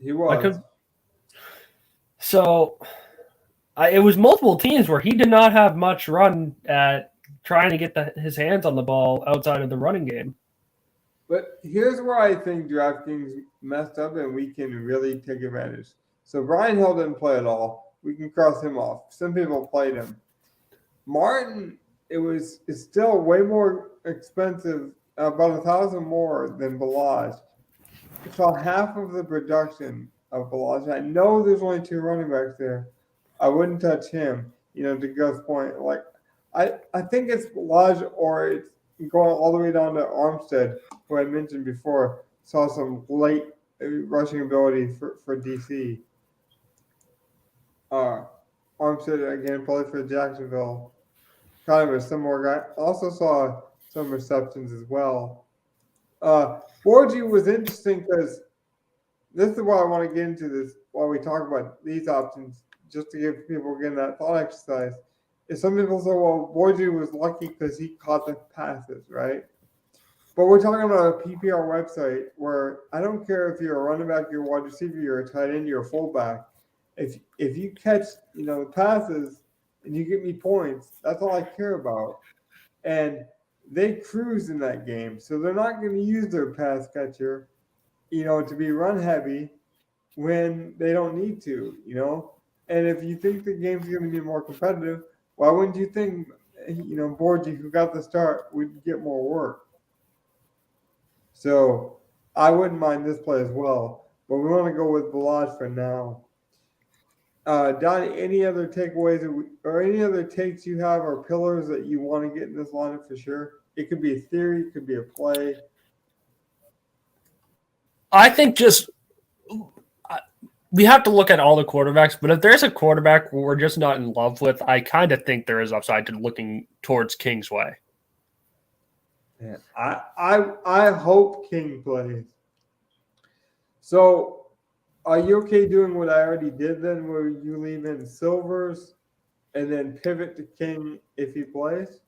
He was. It was multiple teams where he did not have much run at trying to get his hands on the ball outside of the running game. But here's where I think DraftKings messed up, and we can really take advantage. So Brian Hill didn't play at all. We can cross him off. Some people played him. Martin, it's still way more expensive, about $1,000 more than Balaj. So half of the production of Balaj. I know there's only 2 running backs there. I wouldn't touch him. To Gus' point, like I think it's Balaj or it's going all the way down to Armstead, who I mentioned before, saw some late rushing ability for DC. Armstead again played for Jacksonville. Kind of a similar guy. Also saw some receptions as well. Borgie was interesting because this is why I want to get into this while we talk about these options, just to give people again that thought exercise. Is some people say, well, Borgie was lucky because he caught the passes, right? But we're talking about a PPR website where I don't care if you're a running back, you're a wide receiver, you're a tight end, you're a fullback. If you catch the passes and you get me points, that's all I care about. And they cruise in that game, so they're not going to use their pass catcher, to be run heavy when they don't need to, And if you think the game's going to be more competitive, why wouldn't you think, Borgie, who got the start, would get more work? So I wouldn't mind this play as well, but we want to go with Balaj for now. Donnie, any other takeaways or any other takes you have or pillars that you want to get in this lineup for sure? It could be a theory, it could be a play. I think we have to look at all the quarterbacks, but if there's a quarterback we're just not in love with, I kind of think there is upside to looking towards King's way. Man, I hope King plays. So are you okay doing what I already did then, where you leave in Silvers and then pivot to King if he plays?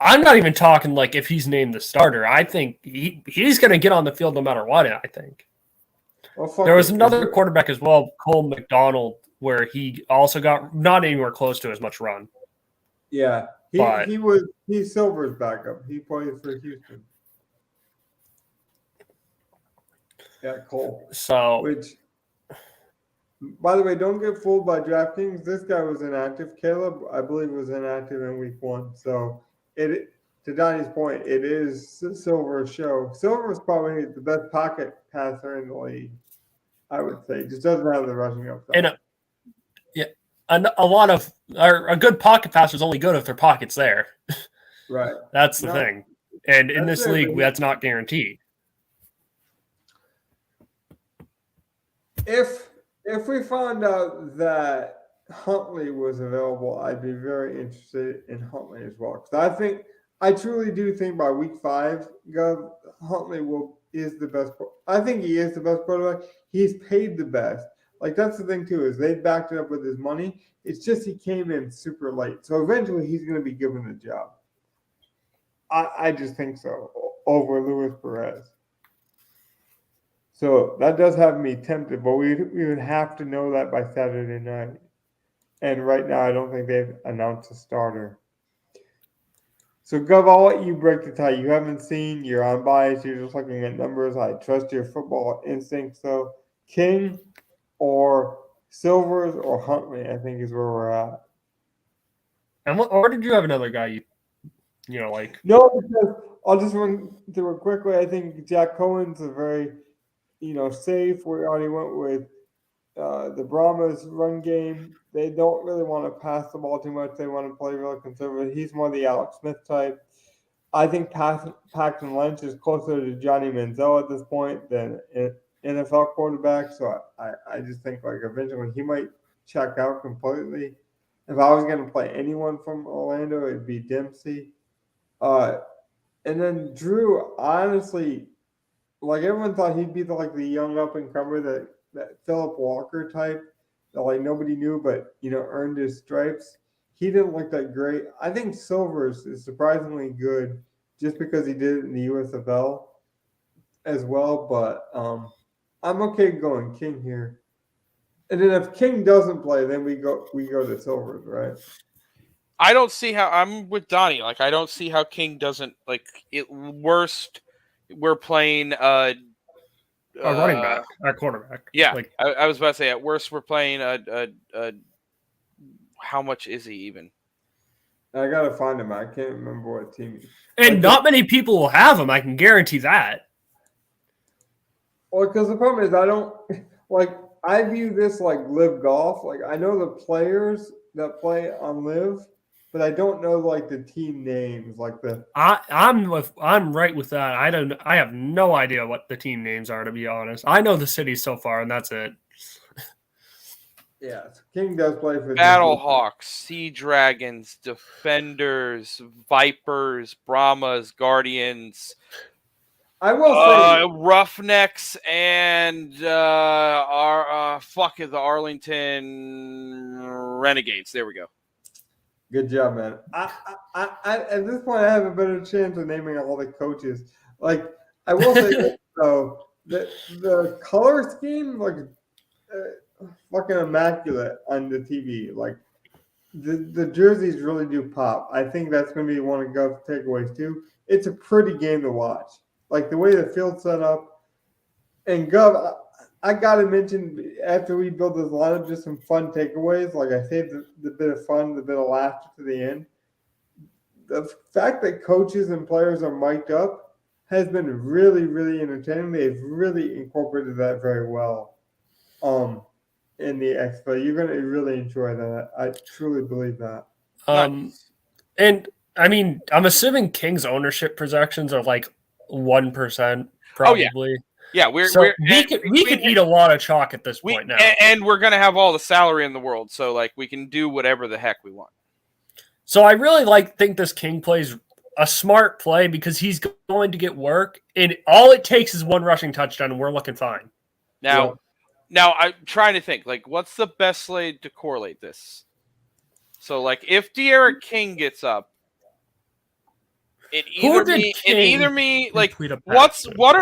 I'm not even talking like if he's named the starter. I think he's going to get on the field no matter what, I think. Well, there was another quarterback as well, Cole McDonald, where he also got not anywhere close to as much run. Yeah, he's Silver's backup. He played for Houston. Yeah, Cole. So, which, by the way, don't get fooled by DraftKings. This guy was inactive. Caleb, I believe, was inactive in week 1. So to Donnie's point, it is Silver's show. Silver's probably the best pocket passer in the league, I would say. Just doesn't have the rushing upside. And a good pocket passer is only good if their pocket's there. Right. That's the thing. And in this league, that's not guaranteed. If we found out that Huntley was available, I'd be very interested in Huntley as well. Because I truly do think by week 5, Gov, Huntley is the best. I think he is the best quarterback. He's paid the best. Like, that's the thing too, is they backed it up with his money. It's just he came in super late. So eventually he's going to be given the job. I just think so, over Luis Perez. So that does have me tempted, but we would have to know that by Saturday night. And right now, I don't think they've announced a starter. So, Gov, I'll let you break the tie. You haven't seen, you're unbiased, you're just looking at numbers. I trust your football instincts. So, King or Silvers or Huntley, I think, is where we're at. And or did you have another guy like? No, because I'll just run through it quickly. I think Jack Cohen's a very safe. We already went with the Brahmas run game. They don't really want to pass the ball too much. They want to play really conservative. He's more the Alex Smith type. I think Paxton Lynch is closer to Johnny Manziel at this point than an NFL quarterback. So I just think like eventually he might check out completely. If I was going to play anyone from Orlando, it'd be Dempsey. And then Drew, honestly, like everyone thought he'd be the young up and comer that Philip Walker type that like nobody knew but earned his stripes. He didn't look that great. I think Silvers is surprisingly good just because he did it in the USFL as well. But I'm okay going King here. And then if King doesn't play, then we go to Silvers, right? I don't see how I'm with Donnie. Like I don't see how King doesn't worst. We're playing a running back, a quarterback. Yeah, I was about to say at worst we're playing a how much is he even? I gotta find him. I can't remember what team. And not many people will have him. I can guarantee that. Well, because the problem is I don't like. I view this like live golf. Like I know the players that play on live, but I don't know like the team names. Like the I'm right with that. I have no idea what the team names are, to be honest. I know the cities so far, and that's it. yeah, King does play for Battlehawks, Sea Dragons, Defenders, Vipers, Brahmas, Guardians. I will say Roughnecks and the Arlington Renegades. There we go. Good job, man. I at this point I have a better chance of naming all the coaches. Like I will say this, though, the color scheme like fucking immaculate on the TV. Like the jerseys really do pop. I think that's going to be one of Gov's takeaways too. It's a pretty game to watch. Like the way the field's set up. And Gov, I got to mention, after we build this lineup, just some fun takeaways. Like I saved the bit of fun, the bit of laughter to the end. The fact that coaches and players are mic'd up has been really, really entertaining. They've really incorporated that very well in the XFL. You're going to really enjoy that. I truly believe that. And I mean, I'm assuming King's ownership projections are like 1%, probably. Oh, yeah, we can eat a lot of chalk at this point now, and we're gonna have all the salary in the world, so like we can do whatever the heck we want. So I really think this King plays a smart play because he's going to get work, and all it takes is one rushing touchdown, and we're looking fine. Now I'm trying to think like what's the best way to correlate this. So like if Derek King gets up. What are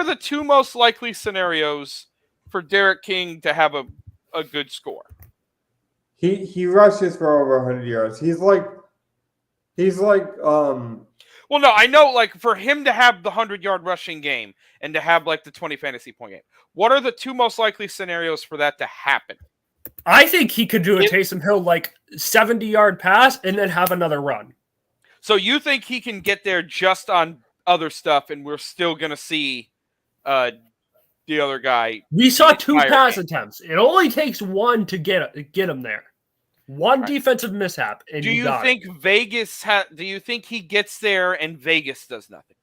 the two most likely scenarios for Derek King to have a good score? He rushes for over 100 yards. He's like well, no, I know like for him to have the 100-yard rushing game and to have like the 20 fantasy point game. What are the two most likely scenarios for that to happen? I think he could do a Taysom Hill like 70-yard pass and then have another run. So you think he can get there just on other stuff, and we're still going to see the other guy? We saw two pass attempts. It only takes one to get him there. One defensive mishap, and do you think do you think he gets there and Vegas does nothing?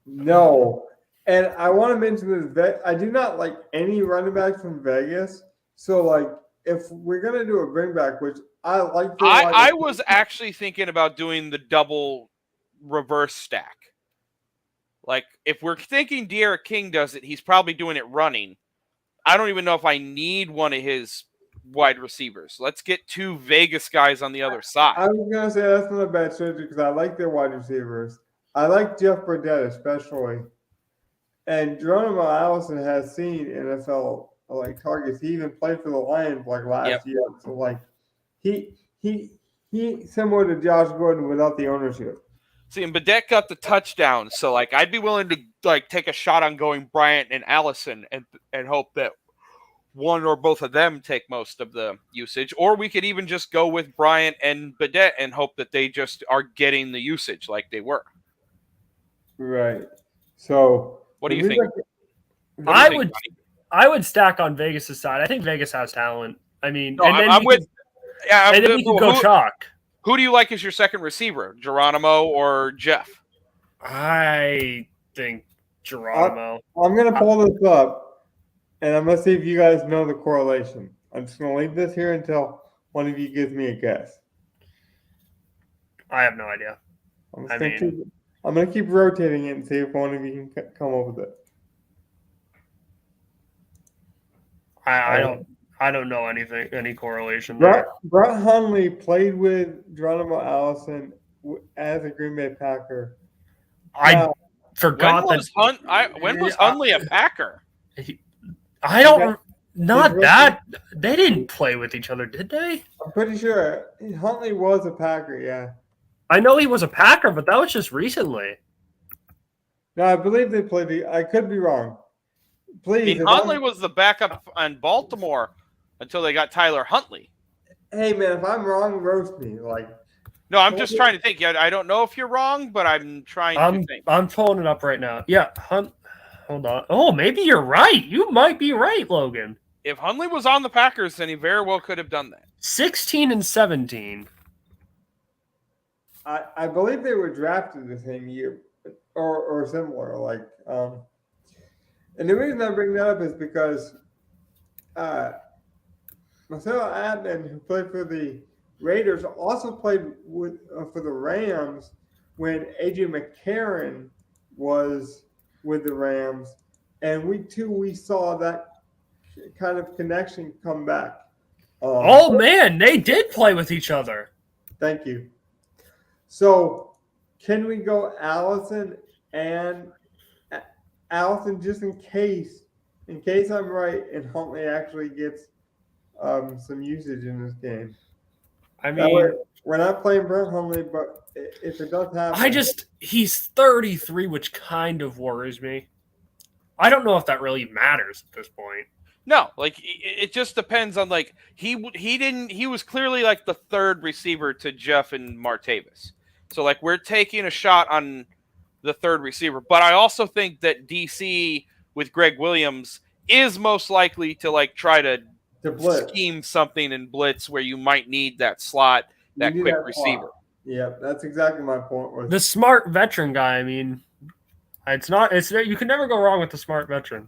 No. And I want to mention this. I do not like any running back from Vegas. So, like, if we're going to do a bring back, which I like. I was actually thinking about doing the double reverse stack. Like, if we're thinking Derek King does it, he's probably doing it running. I don't even know if I need one of his wide receivers. Let's get two Vegas guys on the other side. I was going to say that's not a bad strategy because I like their wide receivers. I like Jeff Burdett especially. And Geronimo Allison has seen NFL like targets. He even played for the Lions like last year. So like he similar to Josh Gordon without the ownership. See, and Burdett got the touchdown, so like I'd be willing to like take a shot on going Bryant and Allison and hope that one or both of them take most of the usage, or we could even just go with Bryant and Burdett and hope that they just are getting the usage like they were. Right. So what do you think? I would stack on Vegas' side. I think Vegas has talent. I mean, I'm with. Yeah, and then we can go chalk. Who do you like as your second receiver, Geronimo or Jeff? I think Geronimo. I'm going to pull this up, and I'm going to see if you guys know the correlation. I'm just going to leave this here until one of you gives me a guess. I have no idea. I'm going to keep rotating it and see if one of you can come up with it. I don't know any correlation there. Brett Hundley played with Geronimo Allison as a Green Bay Packer. I forgot when was Hundley a Packer? I don't. Not that. They didn't play with each other, did they? I'm pretty sure Hundley was a Packer, yeah. I know he was a Packer, but that was just recently. No, I believe they played. I could be wrong. Please. Hundley was the backup on Baltimore until they got Tyler Huntley. Hey man, if I'm wrong, roast me. Like, No, I'm just trying to think. I don't know if you're wrong, but I'm trying to think. I'm pulling it up right now. Yeah, hold on. Oh, maybe you're right. You might be right, Logan. If Hundley was on the Packers, then he very well could have done that. 16 and 17. I believe they were drafted the same year, or similar. Like, and the reason I bring that up is because Marcelo Adnan, who played for the Raiders, also played for the Rams when AJ McCarron was with the Rams, and we saw that kind of connection come back. Oh man, they did play with each other. Thank you. So, can we go Allison just in case I'm right and Huntley actually gets some usage in this game? I mean, we're not playing Brett Hundley, but if it does happen, he's 33, which kind of worries me. I don't know if that really matters at this point. No, like it just depends on like he was clearly like the third receiver to Jeff and Martavis. So like we're taking a shot on the third receiver, but I also think that DC with Greg Williams is most likely to like try to scheme something in blitz where you might need that slot, that quick receiver. Yeah, that's exactly my point. The smart veteran guy. I mean, you can never go wrong with the smart veteran.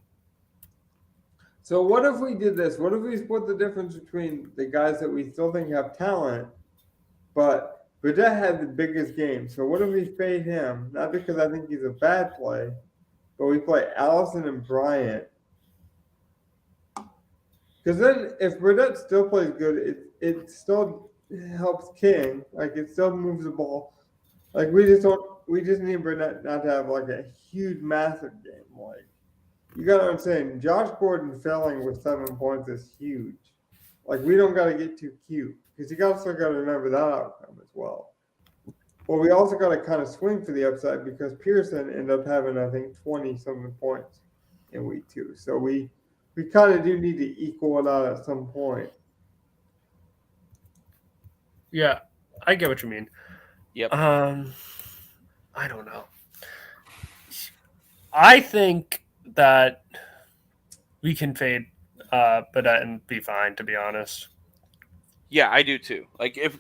So what if we did this? What if we split the difference between the guys that we still think have talent, but Burdett had the biggest game. So what if we fade him? Not because I think he's a bad play, but we play Allison and Bryant. Because then if Burdett still plays good, it still helps King. Like it still moves the ball. Like we just need Burdett not to have like a huge, massive game. Like you got to understand, Josh Gordon failing with 7 points is huge. Like we don't got to get too cute because you also got to remember that outcome as well. Well, we also got to kind of swing for the upside because Pearson ended up having, I think, 20-something points in week 2. So we kind of do need to equal it out at some point. Yeah, I get what you mean. Yep. I don't know. I think that we can fade Burdett and be fine, to be honest. Yeah, I do too. Like if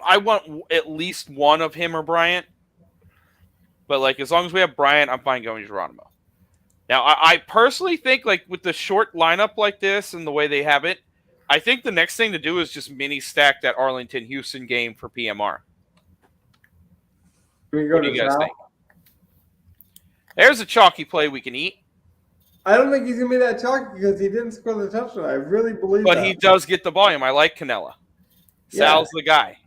I want at least one of him or Bryant, but like as long as we have Bryant, I'm fine going Geronimo. Now, I personally think like with the short lineup like this and the way they have it, I think the next thing to do is just mini stack that Arlington Houston game for PMR. What do you guys think? There's a chalky play we can eat. I don't think he's going to be that chalky because he didn't score the touchdown. I really believe that. But he does get the volume. I like Canella. Sal's the guy.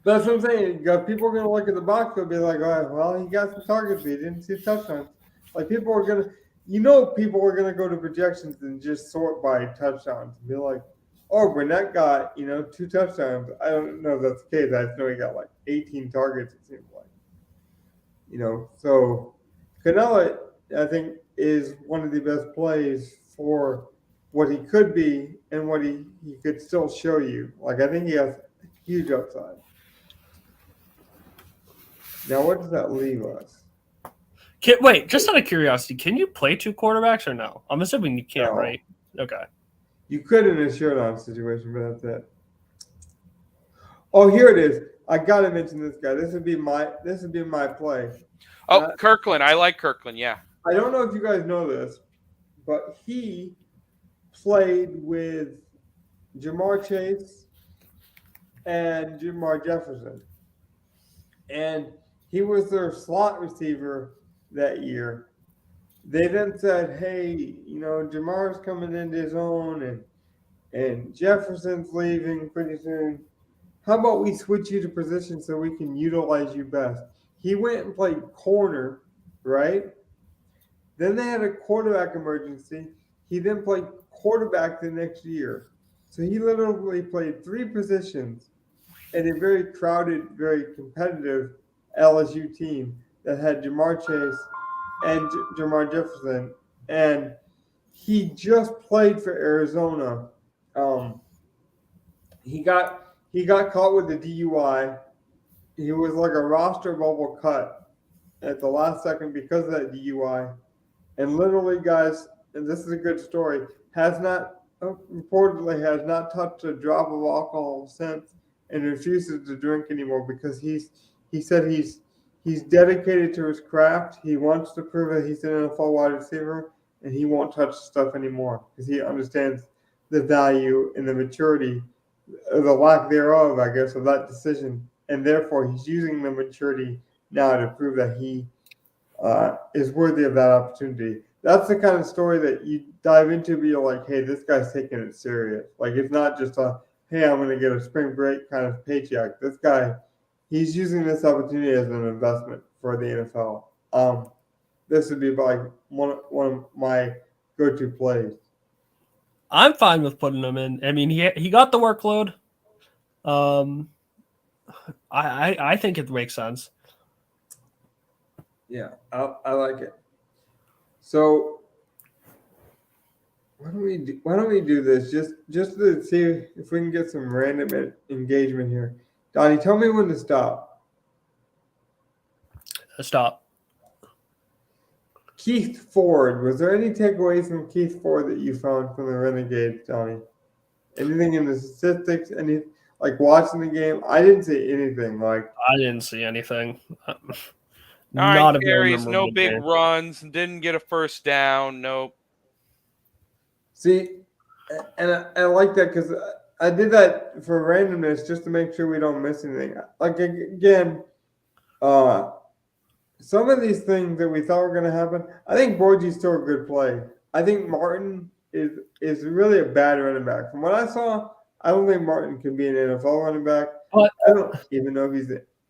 That's what I'm saying. People are going to look at the box and be like, all right, well, he got some targets, but he didn't see touchdowns. Like people are going to go to projections and just sort by touchdowns and be like, oh, Burnett got, 2 touchdowns. I don't know if that's the case. I just know he got like 18 targets, it seems like. So Canella, I think, is one of the best plays for what he could be and what he could still show you. Like, I think he has huge upside. Now, what does that leave us? Wait, just out of curiosity, can you play 2 quarterbacks or no? I'm assuming you can't, right? Okay. You could in a showdown situation, but that's it. Oh, here it is. I gotta mention this guy. This would be my play. Oh, Kirkland. I like Kirkland, yeah. I don't know if you guys know this, but he played with Jamar Chase and Jamar Jefferson. And he was their slot receiver that year. They then said, hey, Jamar's coming into his own and Jefferson's leaving pretty soon. How about we switch you to position so we can utilize you best? He went and played corner, right? Then they had a quarterback emergency. He then played quarterback the next year. So he literally played 3 positions in a very crowded, very competitive LSU team that had Jamar Chase and Jamar Jefferson. And he just played for Arizona he got caught with the DUI. He was like a roster bubble cut at the last second because of that DUI. And literally, guys, and this is a good story, reportedly has not touched a drop of alcohol since and refuses to drink anymore because he said he's dedicated to his craft. He wants to prove that he's an NFL wide receiver and he won't touch stuff anymore because he understands the value and the maturity, or the lack thereof, I guess, of that decision. And therefore, he's using the maturity now to prove that he is worthy of that opportunity. That's the kind of story that you dive into, be like, hey, this guy's taking it serious. Like, it's not just a, hey, I'm going to get a spring break kind of paycheck. This guy, he's using this opportunity as an investment for the NFL. This would be like one of my go-to plays. I'm fine with putting him in. I mean, he got the workload. I think it makes sense. Yeah, I like it. So why don't we do this just to see if we can get some random engagement here. Donnie, tell me when to stop. Stop. Keith Ford. Was there any takeaways from Keith Ford that you found from the Renegades, Donnie? Anything in the statistics? Any like watching the game? I didn't see anything. Like I didn't see anything. 9 Not a very carries, no memorable big game. runs, didn't get a first down. Nope. see, and I like that because I did that for randomness just to make sure we don't miss anything. Like again, some of these things that we thought were going to happen, I think Borgi's still a good play. I think Martin is really a bad running back. From what I saw, I don't think Martin can be an NFL running back. But I don't even know if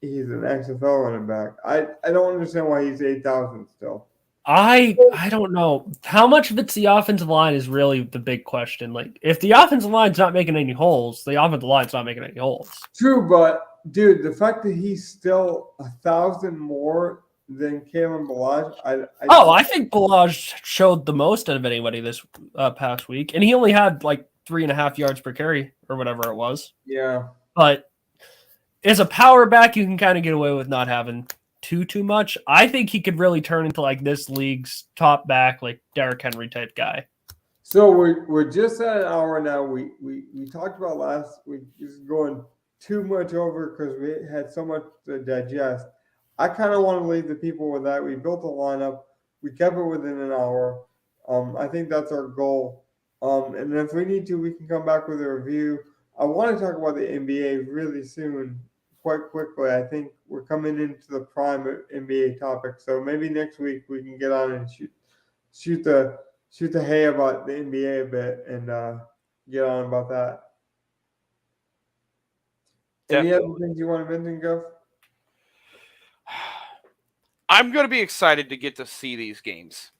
he's an XFL running back. I don't understand why he's 8,000 still. I don't know how much of it's the offensive line is really the big question. Like, if the offensive line's not making any holes, the offensive line's not making any holes. True, but dude, the fact that he's still 1,000 more than Kalen Balaj, I think Balaj showed the most out of anybody this past week, and he only had like 3.5 yards per carry or whatever it was. Yeah. But as a power back, you can kind of get away with not having too much. I think he could really turn into like this league's top back, like Derrick Henry type guy. So we're just at an hour now. We talked about last week. This is going too much over because we had so much to digest. I kind of want to leave the people with that. We built a lineup. We kept it within an hour. I think that's our goal. And then if we need to, we can come back with a review. I want to talk about the NBA really soon, quite quickly. I think we're coming into the prime NBA topic. So maybe next week we can get on and shoot the hay about the NBA a bit and get on about that. Definitely. Any other things you want to mention, Gov? I'm going to be excited to get to see these games.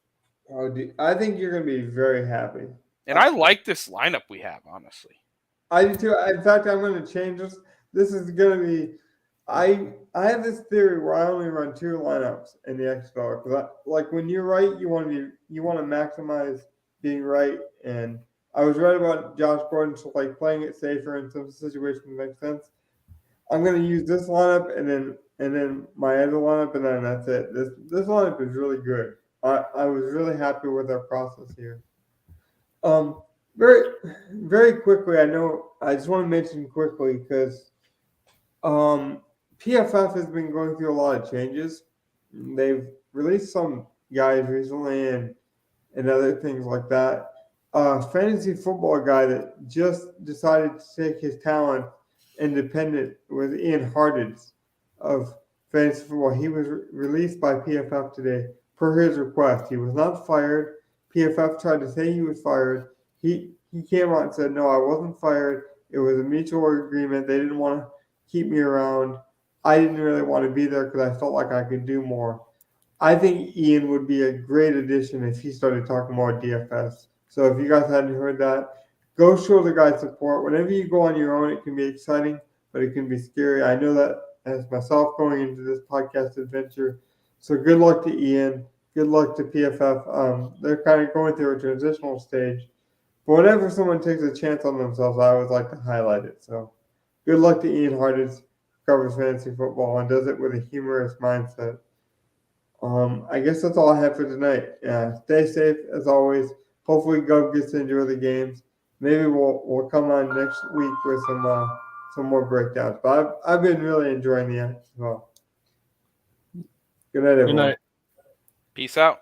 Oh, I think you're going to be very happy. And I like this lineup we have, honestly. I do too. In fact, I'm going to change this. This is going to be. I have this theory where I only run 2 lineups in the XFL because like when you're right, you want to maximize being right. And I was right about Josh Gordon, so like playing it safer in some situations makes sense. I'm going to use this lineup and then my other lineup, and then that's it. This lineup is really good. I was really happy with our process here. Very very quickly, I just want to mention quickly because PFF has been going through a lot of changes. They've released some guys recently and other things like that. Fantasy football guy that just decided to take his talent independent with Ian Hartitz of fantasy football. He was released by PFF today per his request. He was not fired. PFF tried to say he was fired. He came out and said, no, I wasn't fired. It was a mutual agreement. They didn't want to keep me around. I didn't really want to be there because I felt like I could do more. I think Ian would be a great addition if he started talking more DFS. So if you guys hadn't heard that, go show the guy support. Whenever you go on your own, it can be exciting, but it can be scary. I know that as myself going into this podcast adventure. So good luck to Ian. Good luck to PFF. They're kind of going through a transitional stage. But whenever someone takes a chance on themselves, I always like to highlight it. So good luck to Ian Hardage, covers fantasy football and does it with a humorous mindset. I guess that's all I have for tonight. Stay safe as always. Hopefully, Gov gets to enjoy the games. Maybe we'll come on next week with some more breakdowns. But I've been really enjoying the act as well. Good night, everyone. Good night. Peace out.